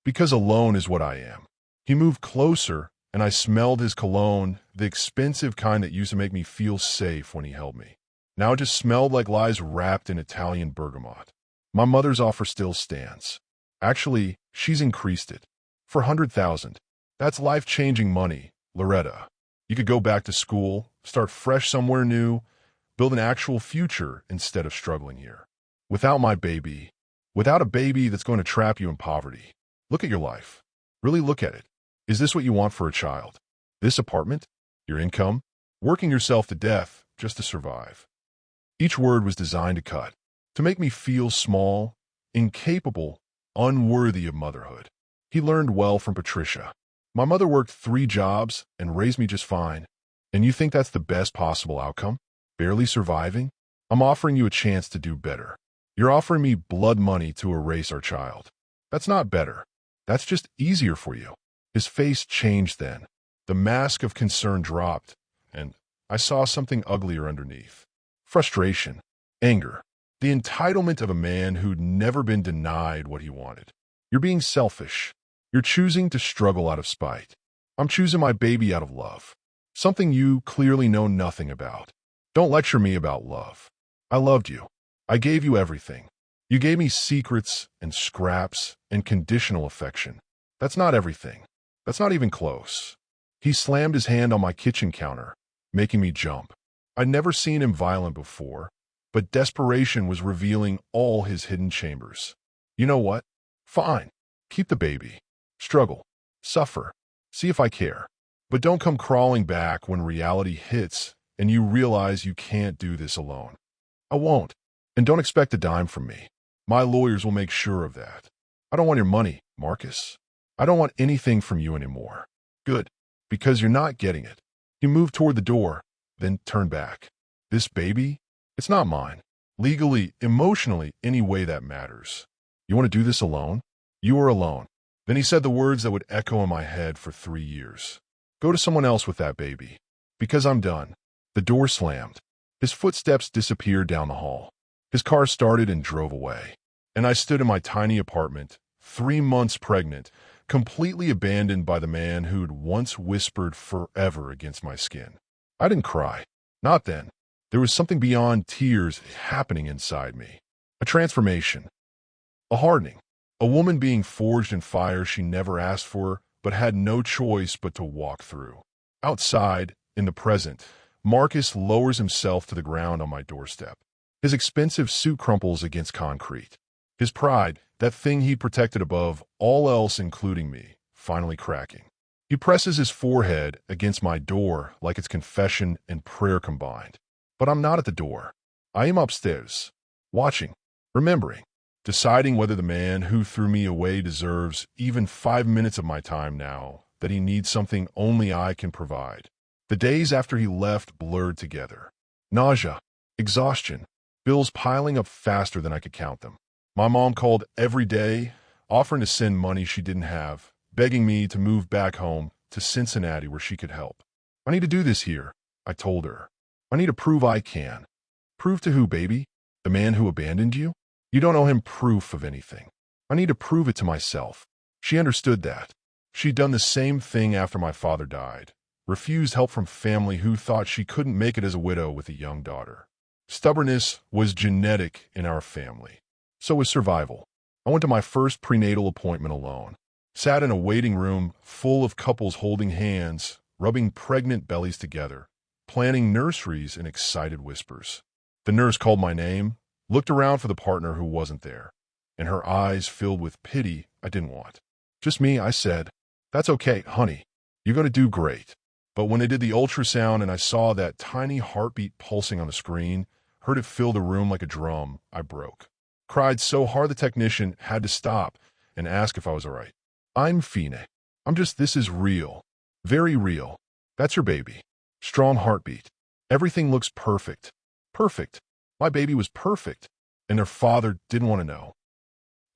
Because alone is what I am. He moved closer, and I smelled his cologne, the expensive kind that used to make me feel safe when he held me. Now it just smelled like lies wrapped in Italian bergamot. My mother's offer still stands. Actually, she's increased it. For 100,000. That's life-changing money, Loretta. You could go back to school, start fresh somewhere new, build an actual future instead of struggling here. Without my baby, without a baby that's going to trap you in poverty. Look at your life. Really look at it. Is this what you want for a child? This apartment? Your income? Working yourself to death just to survive. Each word was designed to cut, to make me feel small, incapable, unworthy of motherhood. He learned well from Patricia. My mother worked 3 jobs and raised me just fine. And you think that's the best possible outcome? Barely surviving? I'm offering you a chance to do better. You're offering me blood money to erase our child. That's not better. That's just easier for you. His face changed then. The mask of concern dropped, and I saw something uglier underneath. Frustration, anger, the entitlement of a man who'd never been denied what he wanted. You're being selfish. You're choosing to struggle out of spite. I'm choosing my baby out of love. Something you clearly know nothing about. Don't lecture me about love. I loved you. I gave you everything. You gave me secrets and scraps and conditional affection. That's not everything. That's not even close. He slammed his hand on my kitchen counter, making me jump. I'd never seen him violent before, but desperation was revealing all his hidden chambers. You know what? Fine. Keep the baby. Struggle. Suffer. See if I care. But don't come crawling back when reality hits and you realize you can't do this alone. I won't. And don't expect a dime from me. My lawyers will make sure of that. I don't want your money, Marcus. I don't want anything from you anymore. Good. Because you're not getting it. He moved toward the door, then turned back. This baby? It's not mine. Legally, emotionally, any way that matters. You want to do this alone? You are alone. Then he said the words that would echo in my head for 3 years. Go to someone else with that baby. Because I'm done. The door slammed. His footsteps disappeared down the hall. His car started and drove away. And I stood in my tiny apartment, 3 months pregnant, completely abandoned by the man who'd once whispered forever against my skin. I didn't cry. Not then. There was something beyond tears happening inside me. A transformation. A hardening. A woman being forged in fire she never asked for, but had no choice but to walk through. Outside, in the present, Marcus lowers himself to the ground on my doorstep. His expensive suit crumples against concrete. His pride, that thing he protected above all else including me, finally cracking. He presses his forehead against my door like it's confession and prayer combined. But I'm not at the door. I am upstairs, watching, remembering, deciding whether the man who threw me away deserves even 5 minutes of my time now, that he needs something only I can provide. The days after he left blurred together. Nausea, exhaustion, bills piling up faster than I could count them. My mom called every day, offering to send money she didn't have, begging me to move back home to Cincinnati where she could help. I need to do this here, I told her. I need to prove I can. Prove to who, baby? The man who abandoned you? You don't owe him proof of anything. I need to prove it to myself. She understood that. She'd done the same thing after my father died. Refused help from family who thought she couldn't make it as a widow with a young daughter. Stubbornness was genetic in our family. So was survival. I went to my first prenatal appointment alone. Sat in a waiting room full of couples holding hands, rubbing pregnant bellies together, planning nurseries in excited whispers. The nurse called my name, looked around for the partner who wasn't there, and her eyes filled with pity I didn't want. Just me, I said. That's okay, honey. You're going to do great. But when they did the ultrasound and I saw that tiny heartbeat pulsing on the screen, heard it fill the room like a drum, I broke. Cried so hard the technician had to stop and ask if I was all right. I'm Fine. This is real. Very real. That's your baby. Strong heartbeat. Everything looks perfect. Perfect. My baby was perfect. And their father didn't want to know.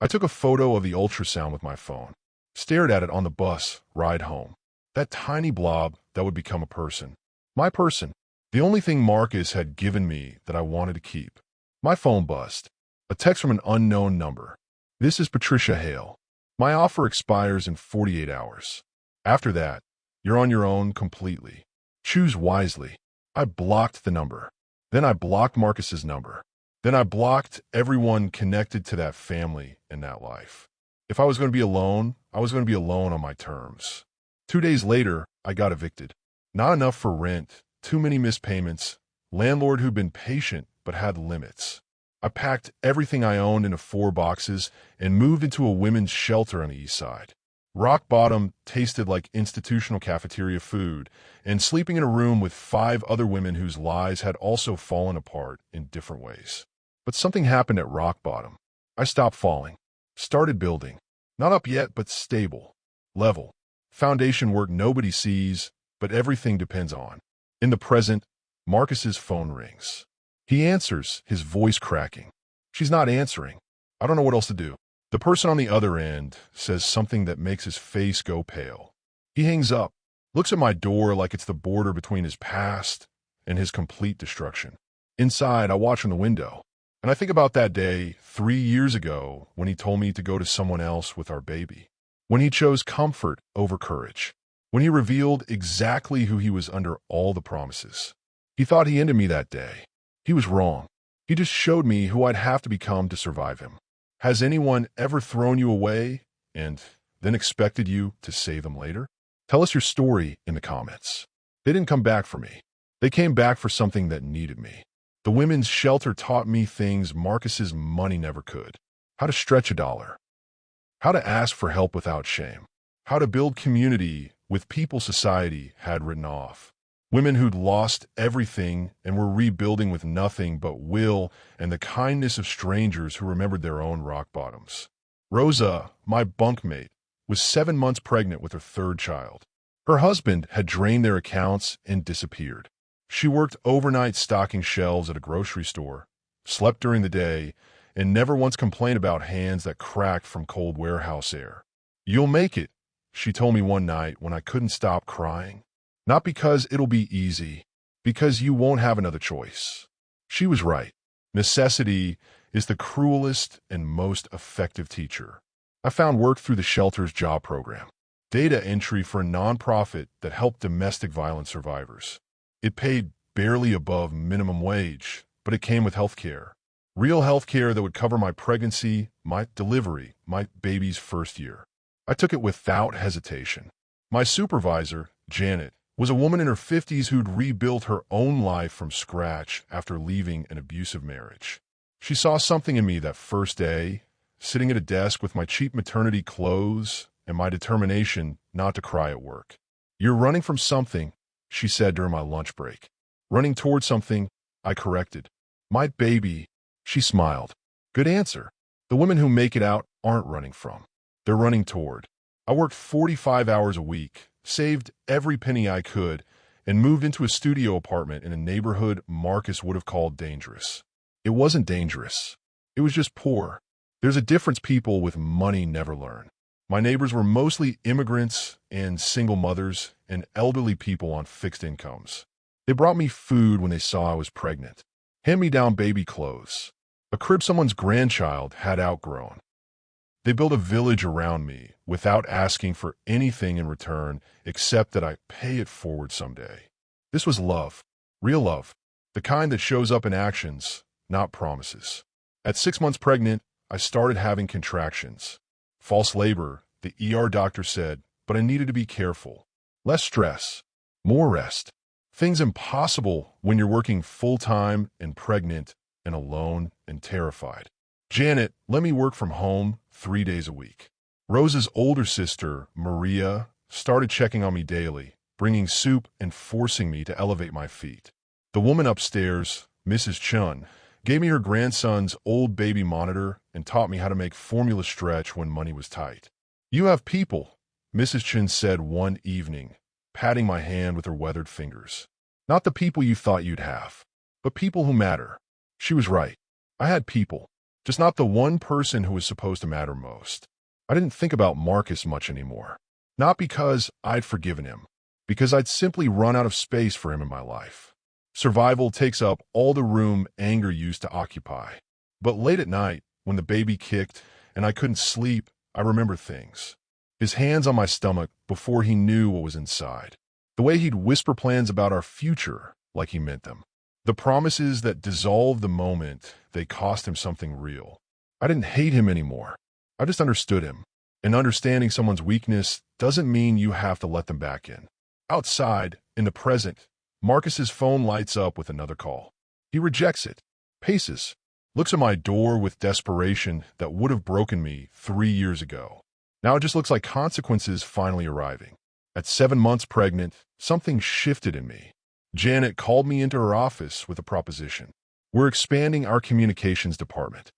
I took a photo of the ultrasound with my phone. Stared at it on the bus ride home. That tiny blob that would become a person. My person. The only thing Marcus had given me that I wanted to keep. My phone buzzed. A text from an unknown number. This is Patricia Hale. My offer expires in 48 hours. After that, you're on your own completely. Choose wisely. I blocked the number. Then I blocked Marcus's number. Then I blocked everyone connected to that family and that life. If I was going to be alone, I was going to be alone on my terms. 2 days later, I got evicted. Not enough for rent, too many missed payments, landlord who'd been patient but had limits. I packed everything I owned into 4 boxes and moved into a women's shelter on the east side. Rock bottom tasted like institutional cafeteria food, and sleeping in a room with 5 other women whose lives had also fallen apart in different ways. But something happened at rock bottom. I stopped falling. Started building. Not up yet, but stable. Level. Foundation work nobody sees, but everything depends on. In the present, Marcus's phone rings. He answers, his voice cracking. She's not answering. I don't know what else to do. The person on the other end says something that makes his face go pale. He hangs up, looks at my door like it's the border between his past and his complete destruction. Inside, I watch from the window, and I think about that day 3 years ago when he told me to go to someone else with our baby. When he chose comfort over courage. When he revealed exactly who he was under all the promises. He thought he ended me that day. He was wrong. He just showed me who I'd have to become to survive him. Has anyone ever thrown you away and then expected you to save them later? Tell us your story in the comments. They didn't come back for me. They came back for something that needed me. The women's shelter taught me things Marcus's money never could. How to stretch a dollar. How to ask for help without shame. How to build community with people society had written off. Women who'd lost everything and were rebuilding with nothing but will and the kindness of strangers who remembered their own rock bottoms. Rosa, my bunkmate, was 7 months pregnant with her 3rd child. Her husband had drained their accounts and disappeared. She worked overnight stocking shelves at a grocery store, slept during the day, and never once complained about hands that cracked from cold warehouse air. You'll make it, she told me one night when I couldn't stop crying. Not because it'll be easy, because you won't have another choice. She was right. Necessity is the cruelest and most effective teacher. I found work through the shelter's job program. Data entry for a nonprofit that helped domestic violence survivors. It paid barely above minimum wage, but it came with health care. Real health care that would cover my pregnancy, my delivery, my baby's first year. I took it without hesitation. My supervisor, Janet, was a woman in her 50s who'd rebuilt her own life from scratch after leaving an abusive marriage. She saw something in me that first day, sitting at a desk with my cheap maternity clothes and my determination not to cry at work. "You're running from something," she said during my lunch break. "Running toward something," I corrected. "My baby," she smiled. "Good answer. The women who make it out aren't running from. They're running toward." I worked 45 hours a week, saved every penny I could, and moved into a studio apartment in a neighborhood Marcus would have called dangerous. It wasn't dangerous. It was just poor. There's a difference people with money never learn. My neighbors were mostly immigrants and single mothers and elderly people on fixed incomes. They brought me food when they saw I was pregnant, hand-me-down baby clothes, a crib someone's grandchild had outgrown. They built a village around me without asking for anything in return except that I pay it forward someday. This was love, real love, the kind that shows up in actions, not promises. At 6 months pregnant, I started having contractions. False labor, the ER doctor said, but I needed to be careful. Less stress, more rest. Things impossible when you're working full-time and pregnant and alone and terrified. Janet let me work from home 3 days a week. Rose's older sister, Maria, started checking on me daily, bringing soup and forcing me to elevate my feet. The woman upstairs, Mrs. Chun, gave me her grandson's old baby monitor and taught me how to make formula stretch when money was tight. "You have people," Mrs. Chun said one evening, patting my hand with her weathered fingers. "Not the people you thought you'd have, but people who matter." She was right. I had people, just not the one person who was supposed to matter most. I didn't think about Marcus much anymore. Not because I'd forgiven him, because I'd simply run out of space for him in my life. Survival takes up all the room anger used to occupy. But late at night, when the baby kicked and I couldn't sleep, I remember things. His hands on my stomach before he knew what was inside. The way he'd whisper plans about our future like he meant them. The promises that dissolved the moment they cost him something real. I didn't hate him anymore. I just understood him. And understanding someone's weakness doesn't mean you have to let them back in. Outside, in the present, Marcus's phone lights up with another call. He rejects it, paces, looks at my door with desperation that would have broken me 3 years ago. Now it just looks like consequences finally arriving. At 7 months pregnant, something shifted in me. Janet called me into her office with a proposition. "We're expanding our communications department.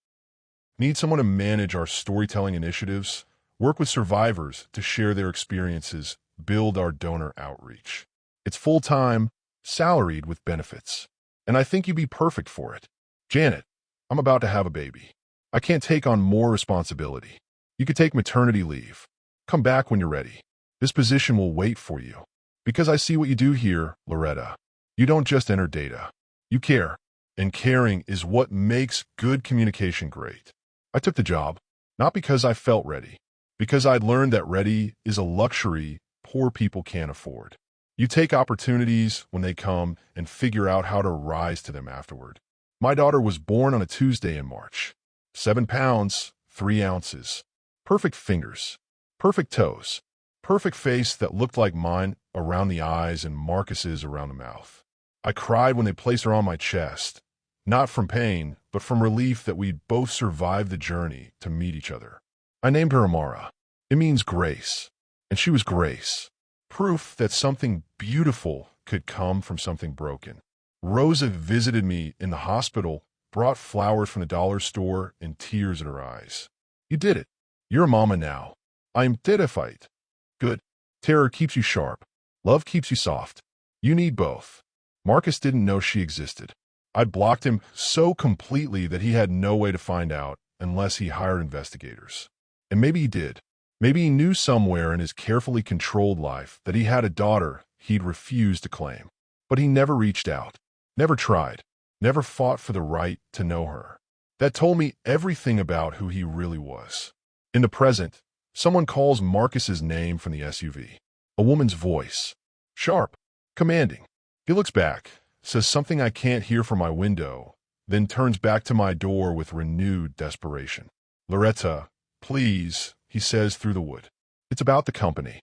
Need someone to manage our storytelling initiatives, work with survivors to share their experiences, build our donor outreach. It's full-time, salaried with benefits. And I think you'd be perfect for it. Janet, I'm about to have a baby. I can't take on more responsibility. You could take maternity leave. Come back when you're ready. This position will wait for you. Because I see what you do here, Loretta. You don't just enter data. You care. And caring is what makes good communication great." I took the job, not because I felt ready, because I'd learned that ready is a luxury poor people can't afford. You take opportunities when they come and figure out how to rise to them afterward. My daughter was born on a Tuesday in March. 7 pounds, 3 ounces. Perfect fingers. Perfect toes. Perfect face that looked like mine around the eyes and Marcus's around the mouth. I cried when they placed her on my chest, not from pain, but from relief that we'd both survived the journey to meet each other. I named her Amara. It means grace, and she was grace. Proof that something beautiful could come from something broken. Rosa visited me in the hospital, brought flowers from the dollar store and tears in her eyes. "You did it. You're a mama now. I'm terrified." "Good. Terror keeps you sharp. Love keeps you soft. You need both." Marcus didn't know she existed. I'd blocked him so completely that he had no way to find out unless he hired investigators. And maybe he did. Maybe he knew somewhere in his carefully controlled life that he had a daughter he'd refused to claim. But he never reached out, never tried, never fought for the right to know her. That told me everything about who he really was. In the present, someone calls Marcus's name from the SUV. A woman's voice. Sharp, commanding. He looks back, says something I can't hear from my window, then turns back to my door with renewed desperation. "Loretta, please," he says through the wood. "It's about the company.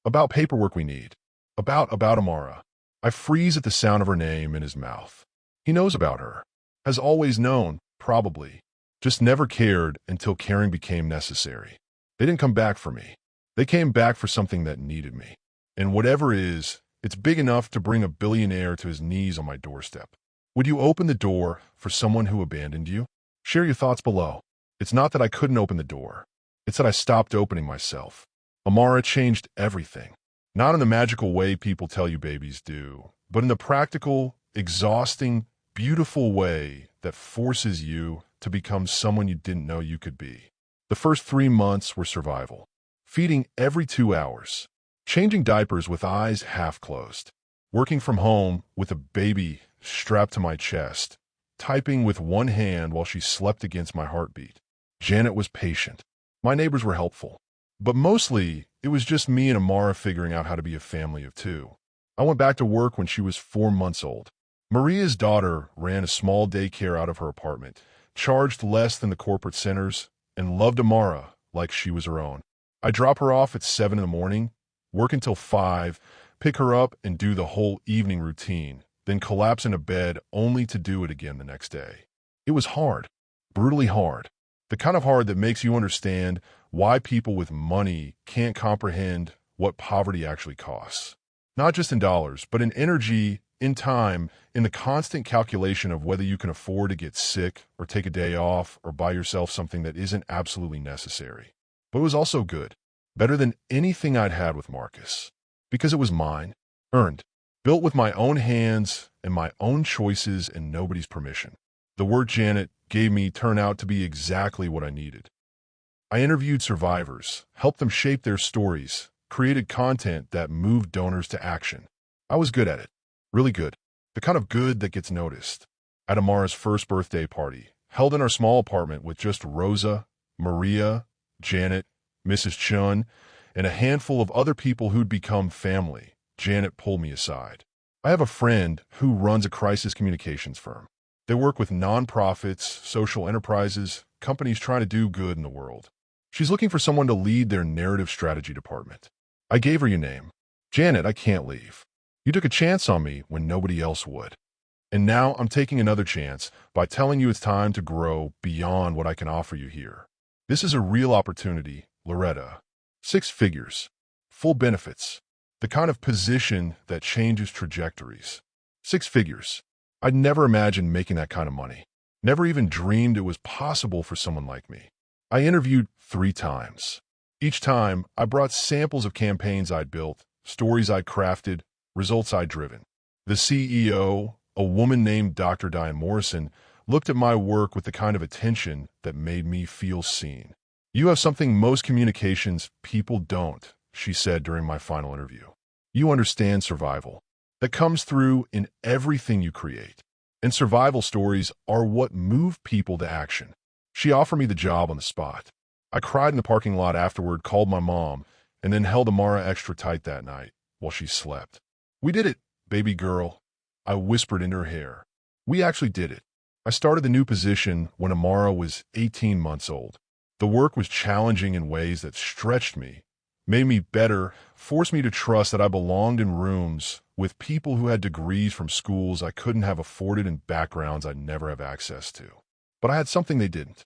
About paperwork we need. About Amara." I freeze at the sound of her name in his mouth. He knows about her. Has always known, probably. Just never cared until caring became necessary. They didn't come back for me. They came back for something that needed me. And whatever it is, it's big enough to bring a billionaire to his knees on my doorstep. Would you open the door for someone who abandoned you? Share your thoughts below. It's not that I couldn't open the door. It's that I stopped opening myself. Amara changed everything. Not in the magical way people tell you babies do, but in the practical, exhausting, beautiful way that forces you to become someone you didn't know you could be. The first 3 months were survival. Feeding every 2 hours. Changing diapers with eyes half closed. Working from home with a baby strapped to my chest. Typing with one hand while she slept against my heartbeat. Janet was patient. My neighbors were helpful. But mostly, it was just me and Amara figuring out how to be a family of 2. I went back to work when she was 4 months old. Maria's daughter ran a small daycare out of her apartment, charged less than the corporate centers, and loved Amara like she was her own. I'd drop her off at 7 in the morning, work until 5, pick her up and do the whole evening routine, then collapse in a bed only to do it again the next day. It was hard, brutally hard. The kind of hard that makes you understand why people with money can't comprehend what poverty actually costs. Not just in dollars, but in energy, in time, in the constant calculation of whether you can afford to get sick or take a day off or buy yourself something that isn't absolutely necessary. But it was also good, better than anything I'd had with Marcus, because it was mine, earned, built with my own hands and my own choices and nobody's permission. The work Janet gave me turned out to be exactly what I needed. I interviewed survivors, helped them shape their stories, created content that moved donors to action. I was good at it, really good, the kind of good that gets noticed. At Amara's first birthday party, held in our small apartment with just Rosa, Maria, Janet, Mrs. Chun, and a handful of other people who'd become family, Janet pulled me aside. I have a friend who runs a crisis communications firm. They work with nonprofits, social enterprises, companies trying to do good in the world. She's looking for someone to lead their narrative strategy department. I gave her your name. Janet, I can't leave. You took a chance on me when nobody else would. And now I'm taking another chance by telling you it's time to grow beyond what I can offer you here. This is a real opportunity, Loretta. 6 figures, full benefits, the kind of position that changes trajectories. 6 figures. I'd never imagined making that kind of money. Never even dreamed it was possible for someone like me. I interviewed 3 times. Each time, I brought samples of campaigns I'd built, stories I'd crafted, results I'd driven. The CEO, a woman named Dr. Diane Morrison, looked at my work with the kind of attention that made me feel seen. You have something most communications people don't, she said during my final interview. You understand survival. That comes through in everything you create. And survival stories are what move people to action. She offered me the job on the spot. I cried in the parking lot afterward, called my mom, and then held Amara extra tight that night while she slept. We did it, baby girl, I whispered into her hair. We actually did it. I started the new position when Amara was 18 months old. The work was challenging in ways that stretched me, made me better, forced me to trust that I belonged in rooms with people who had degrees from schools I couldn't have afforded and backgrounds I'd never have access to. But I had something they didn't.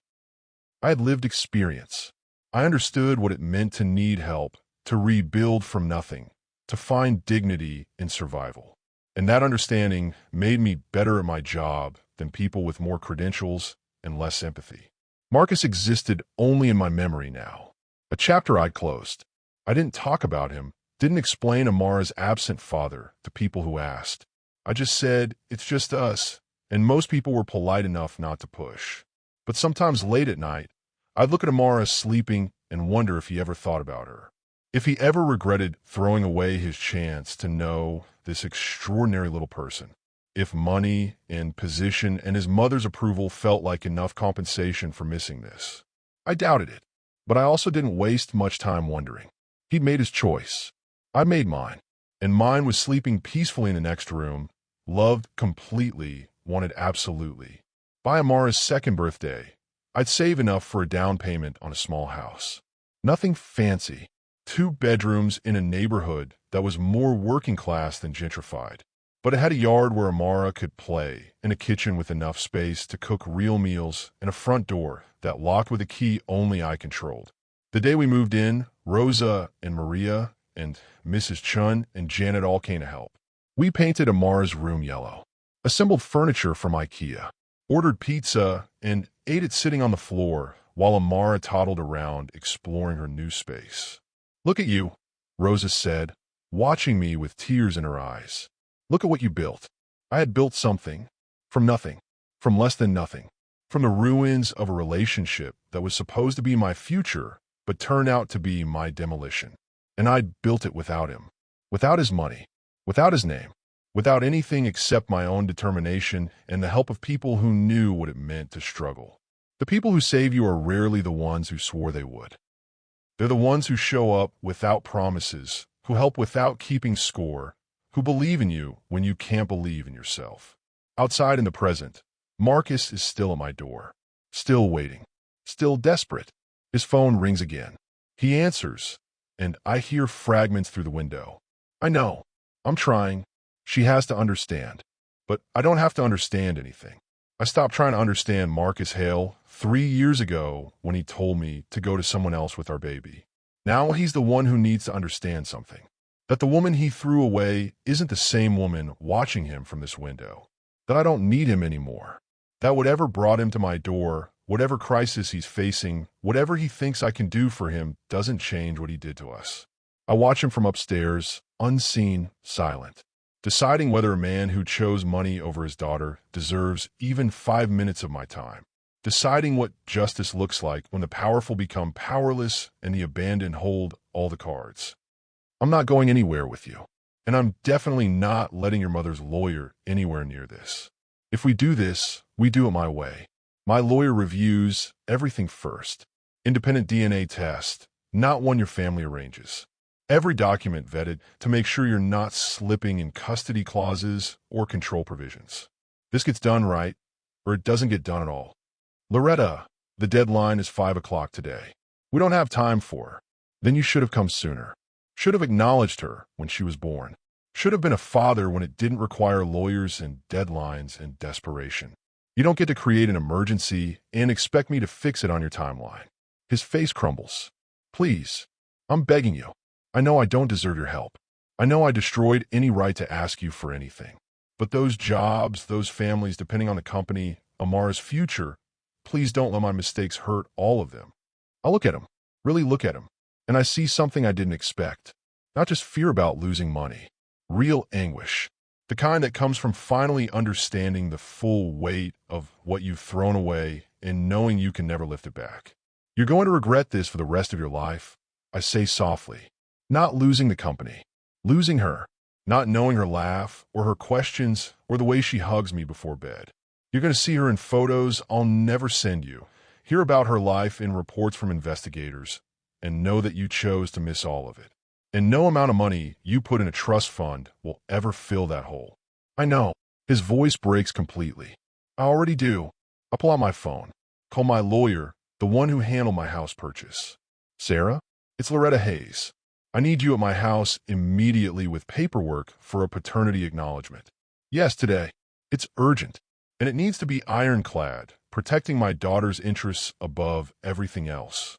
I had lived experience. I understood what it meant to need help, to rebuild from nothing, to find dignity in survival. And that understanding made me better at my job than people with more credentials and less empathy. Marcus existed only in my memory now, a chapter I'd closed. I didn't talk about him, didn't explain Amara's absent father to people who asked. I just said, it's just us, and most people were polite enough not to push. But sometimes late at night, I'd look at Amara sleeping and wonder if he ever thought about her. If he ever regretted throwing away his chance to know this extraordinary little person. If money and position and his mother's approval felt like enough compensation for missing this. I doubted it, but I also didn't waste much time wondering. He'd made his choice. I made mine, and mine was sleeping peacefully in the next room, loved completely, wanted absolutely. By Amara's second birthday, I'd save enough for a down payment on a small house. Nothing fancy. 2 bedrooms in a neighborhood that was more working class than gentrified. But it had a yard where Amara could play, and a kitchen with enough space to cook real meals, and a front door that locked with a key only I controlled. The day we moved in, Rosa and Maria and Mrs. Chun and Janet all came to help. We painted Amara's room yellow, assembled furniture from IKEA, ordered pizza, and ate it sitting on the floor while Amara toddled around exploring her new space. "Look at you," Rosa said, watching me with tears in her eyes. "Look at what you built." I had built something. From nothing. From less than nothing. From the ruins of a relationship that was supposed to be my future, but turned out to be my demolition. And I'd built it without him. Without his money. Without his name. Without anything except my own determination and the help of people who knew what it meant to struggle. The people who save you are rarely the ones who swore they would. They're the ones who show up without promises, who help without keeping score, who believe in you when you can't believe in yourself. Outside in the present, Marcus is still at my door, still waiting, still desperate. His phone rings again. He answers, and I hear fragments through the window. I know. I'm trying. She has to understand. But I don't have to understand anything. I stopped trying to understand Marcus Hale 3 years ago when he told me to go to someone else with our baby. Now he's the one who needs to understand something. That the woman he threw away isn't the same woman watching him from this window. That I don't need him anymore. That whatever brought him to my door, whatever crisis he's facing, whatever he thinks I can do for him doesn't change what he did to us. I watch him from upstairs, unseen, silent, deciding whether a man who chose money over his daughter deserves even 5 minutes of my time. Deciding what justice looks like when the powerful become powerless and the abandoned hold all the cards. I'm not going anywhere with you, and I'm definitely not letting your mother's lawyer anywhere near this. If we do this, we do it my way. My lawyer reviews everything first. Independent DNA test, not one your family arranges. Every document vetted to make sure you're not slipping in custody clauses or control provisions. This gets done right, or it doesn't get done at all. Loretta, the deadline is 5 o'clock today. We don't have time for her. Then you should have come sooner. Should have acknowledged her when she was born. Should have been a father when it didn't require lawyers and deadlines and desperation. You don't get to create an emergency and expect me to fix it on your timeline. His face crumbles. Please, I'm begging you. I know I don't deserve your help. I know I destroyed any right to ask you for anything. But those jobs, those families, depending on the company, Amara's future, please don't let my mistakes hurt all of them. I look at him, really look at him, and I see something I didn't expect. Not just fear about losing money. Real anguish. The kind that comes from finally understanding the full weight of what you've thrown away and knowing you can never lift it back. You're going to regret this for the rest of your life, I say softly. Not losing the company. Losing her. Not knowing her laugh or her questions or the way she hugs me before bed. You're going to see her in photos I'll never send you. Hear about her life in reports from investigators and know that you chose to miss all of it. And no amount of money you put in a trust fund will ever fill that hole. I know. His voice breaks completely. I already do. I pull out my phone. Call my lawyer, the one who handled my house purchase. Sarah, it's Loretta Hayes. I need you at my house immediately with paperwork for a paternity acknowledgement. Yes, today. It's urgent. And it needs to be ironclad, protecting my daughter's interests above everything else.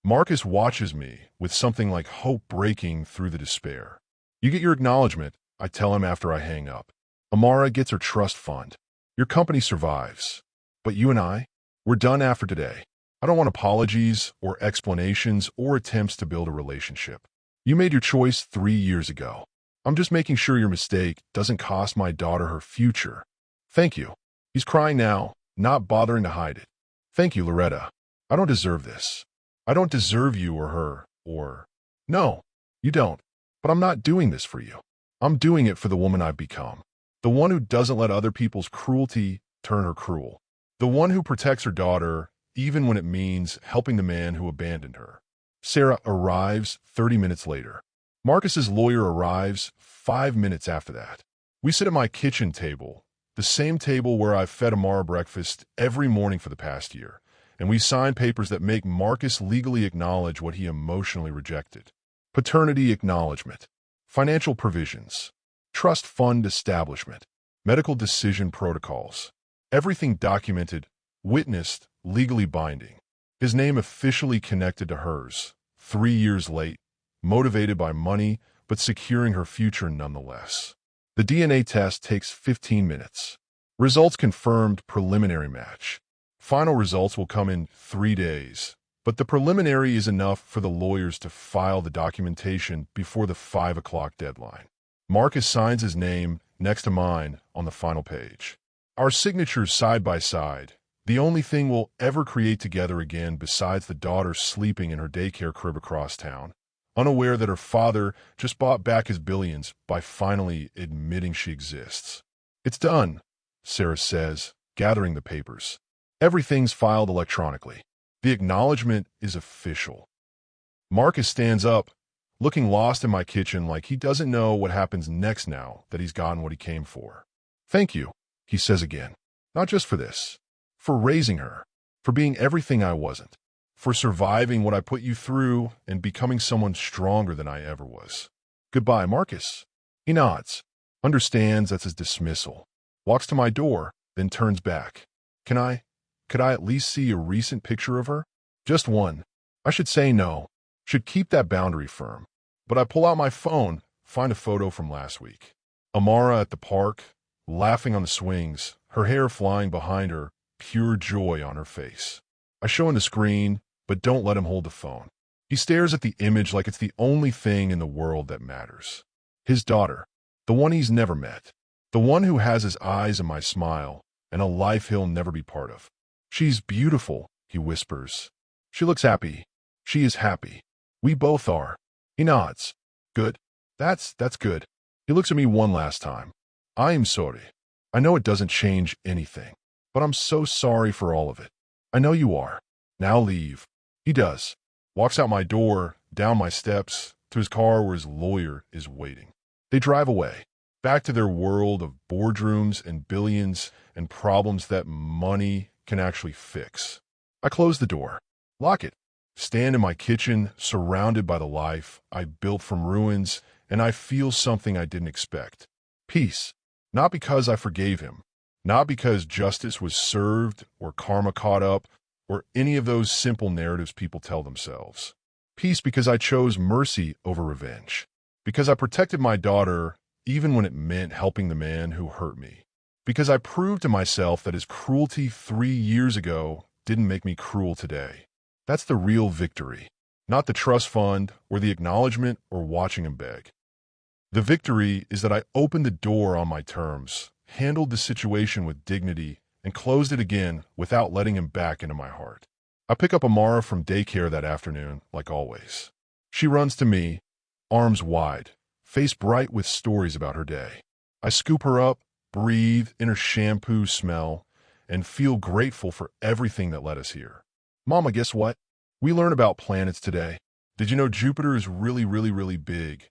Marcus watches me with something like hope breaking through the despair. You get your acknowledgement, I tell him after I hang up. Amara gets her trust fund. Your company survives. But you and I, we're done after today. I don't want apologies or explanations or attempts to build a relationship. You made your choice 3 years ago. I'm just making sure your mistake doesn't cost my daughter her future. Thank you. He's crying now, not bothering to hide it. Thank you, Loretta. I don't deserve this. I don't deserve you or her, or... No, you don't. But I'm not doing this for you. I'm doing it for the woman I've become. The one who doesn't let other people's cruelty turn her cruel. The one who protects her daughter, even when it means helping the man who abandoned her. Sarah arrives 30 minutes later. Marcus's lawyer arrives 5 minutes after that. We sit at my kitchen table, the same table where I've fed Amara breakfast every morning for the past year, and we sign papers that make Marcus legally acknowledge what he emotionally rejected. Paternity acknowledgement, financial provisions, trust fund establishment, medical decision protocols, everything documented, witnessed, legally binding. His name officially connected to hers, 3 years late, motivated by money, but securing her future nonetheless. The DNA test takes 15 minutes. Results confirmed preliminary match. Final results will come in 3 days, but the preliminary is enough for the lawyers to file the documentation before the 5 o'clock deadline. Marcus signs his name next to mine on the final page. Our signatures side by side, the only thing we'll ever create together again besides the daughter sleeping in her daycare crib across town, unaware that her father just bought back his billions by finally admitting she exists. It's done, Sarah says, gathering the papers. Everything's filed electronically. The acknowledgement is official. Marcus stands up, looking lost in my kitchen like he doesn't know what happens next now that he's gotten what he came for. Thank you, he says again. Not just for this. For raising her. For being everything I wasn't. For surviving what I put you through and becoming someone stronger than I ever was. Goodbye, Marcus. He nods, understands that's his dismissal, walks to my door, then turns back. Could I at least see a recent picture of her? Just one. I should say no. Should keep that boundary firm. But I pull out my phone, find a photo from last week. Amara at the park, laughing on the swings, her hair flying behind her, pure joy on her face. I show him the screen, but don't let him hold the phone. He stares at the image like it's the only thing in the world that matters. His daughter, the one he's never met, the one who has his eyes in my smile and a life he'll never be part of. She's beautiful, he whispers. She looks happy. She is happy. We both are. He nods. Good. That's good. He looks at me one last time. I am sorry. I know it doesn't change anything, but I'm so sorry for all of it. I know you are. Now leave. He does. Walks out my door, down my steps, to his car where his lawyer is waiting. They drive away, back to their world of boardrooms and billions and problems that money can actually fix. I close the door, lock it, stand in my kitchen, surrounded by the life I built from ruins, and I feel something I didn't expect. Peace. Not because I forgave him, not because justice was served or karma caught up, or any of those simple narratives people tell themselves. Peace because I chose mercy over revenge. Because I protected my daughter even when it meant helping the man who hurt me. Because I proved to myself that his cruelty 3 years ago didn't make me cruel today. That's the real victory, not the trust fund or the acknowledgement or watching him beg. The victory is that I opened the door on my terms, handled the situation with dignity, and closed it again without letting him back into my heart. I pick up Amara from daycare that afternoon, like always. She runs to me, arms wide, face bright with stories about her day. I scoop her up, breathe in her shampoo smell, and feel grateful for everything that led us here. Mama, guess what? We learned about planets today. Did you know Jupiter is really big?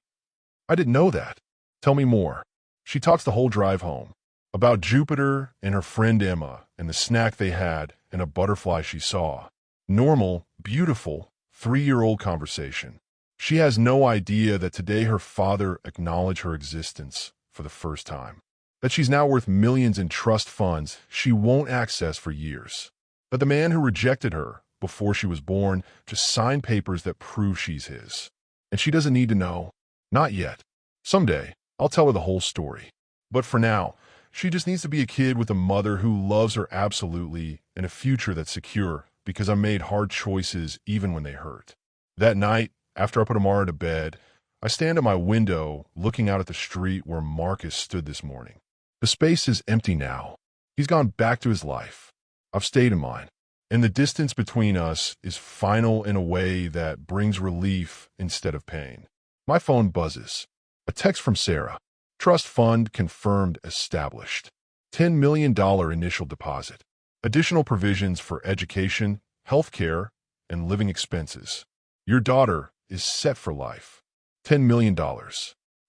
I didn't know that. Tell me more. She talks the whole drive home about Jupiter and her friend Emma and the snack they had and a butterfly she saw. Normal, beautiful, 3-year-old conversation. She has no idea that today her father acknowledged her existence for the first time. That she's now worth millions in trust funds she won't access for years. That the man who rejected her before she was born just signed papers that prove she's his. And she doesn't need to know. Not yet. Someday, I'll tell her the whole story. But for now, she just needs to be a kid with a mother who loves her absolutely and a future that's secure because I made hard choices even when they hurt. That night, after I put Amara to bed, I stand at my window looking out at the street where Marcus stood this morning. The space is empty now. He's gone back to his life. I've stayed in mine. And the distance between us is final in a way that brings relief instead of pain. My phone buzzes. A text from Sarah. Trust fund confirmed established. $10 million initial deposit. Additional provisions for education, healthcare, and living expenses. Your daughter is set for life. $10 million.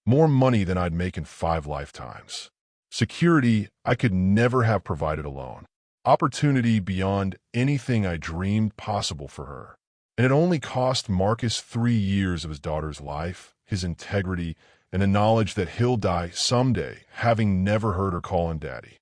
More money than I'd make in 5 lifetimes. Security I could never have provided alone. Opportunity beyond anything I dreamed possible for her. And it only cost Marcus 3 years of his daughter's life, his integrity, and the knowledge that he'll die someday, having never heard her call him daddy.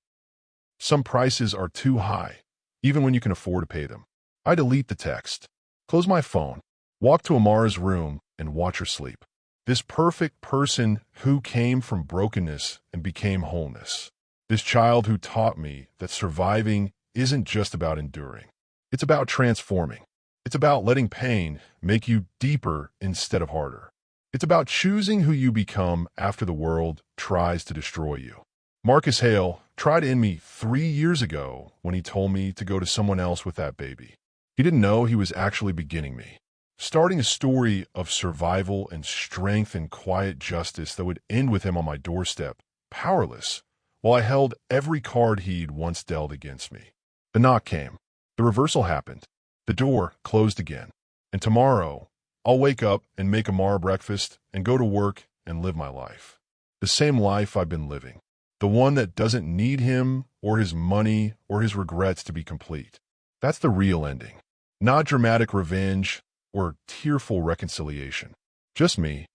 Some prices are too high, even when you can afford to pay them. I delete the text, close my phone, walk to Amara's room, and watch her sleep. This perfect person who came from brokenness and became wholeness. This child who taught me that surviving isn't just about enduring. It's about transforming. It's about letting pain make you deeper instead of harder. It's about choosing who you become after the world tries to destroy you. Marcus Hale tried to end me 3 years ago when he told me to go to someone else with that baby. He didn't know he was actually beginning me, starting a story of survival and strength and quiet justice that would end with him on my doorstep, powerless, while I held every card he'd once dealt against me. The knock came. The reversal happened. The door closed again. And tomorrow, I'll wake up and make Amara breakfast and go to work and live my life. The same life I've been living. The one that doesn't need him or his money or his regrets to be complete. That's the real ending. Not dramatic revenge or tearful reconciliation. Just me,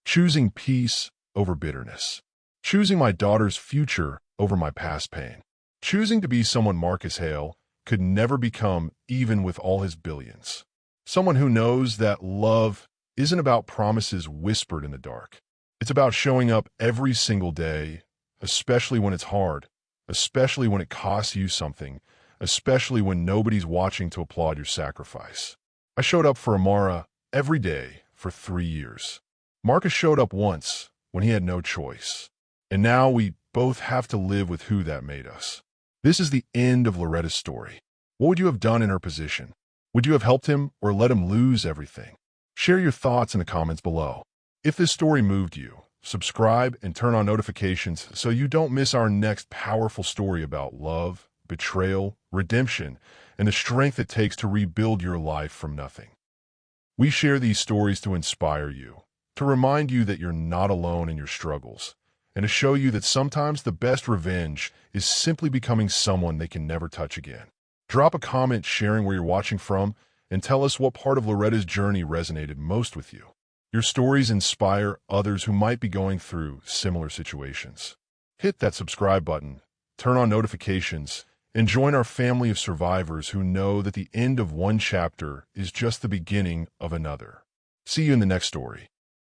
choosing peace over bitterness. Choosing my daughter's future over my past pain. Choosing to be someone Marcus Hale could never become even with all his billions. Someone who knows that love isn't about promises whispered in the dark. It's about showing up every single day, especially when it's hard, especially when it costs you something, especially when nobody's watching to applaud your sacrifice. I showed up for Amara every day for 3 years. Marcus showed up once when he had no choice. And now we both have to live with who that made us. This is the end of Loretta's story. What would you have done in her position? Would you have helped him or let him lose everything? Share your thoughts in the comments below. If this story moved you, subscribe and turn on notifications so you don't miss our next powerful story about love, betrayal, redemption, and the strength it takes to rebuild your life from nothing. We share these stories to inspire you, to remind you that you're not alone in your struggles, and to show you that sometimes the best revenge is simply becoming someone they can never touch again. Drop a comment sharing where you're watching from and tell us what part of Loretta's journey resonated most with you. Your stories inspire others who might be going through similar situations. Hit that subscribe button, turn on notifications, and join our family of survivors who know that the end of one chapter is just the beginning of another. See you in the next story.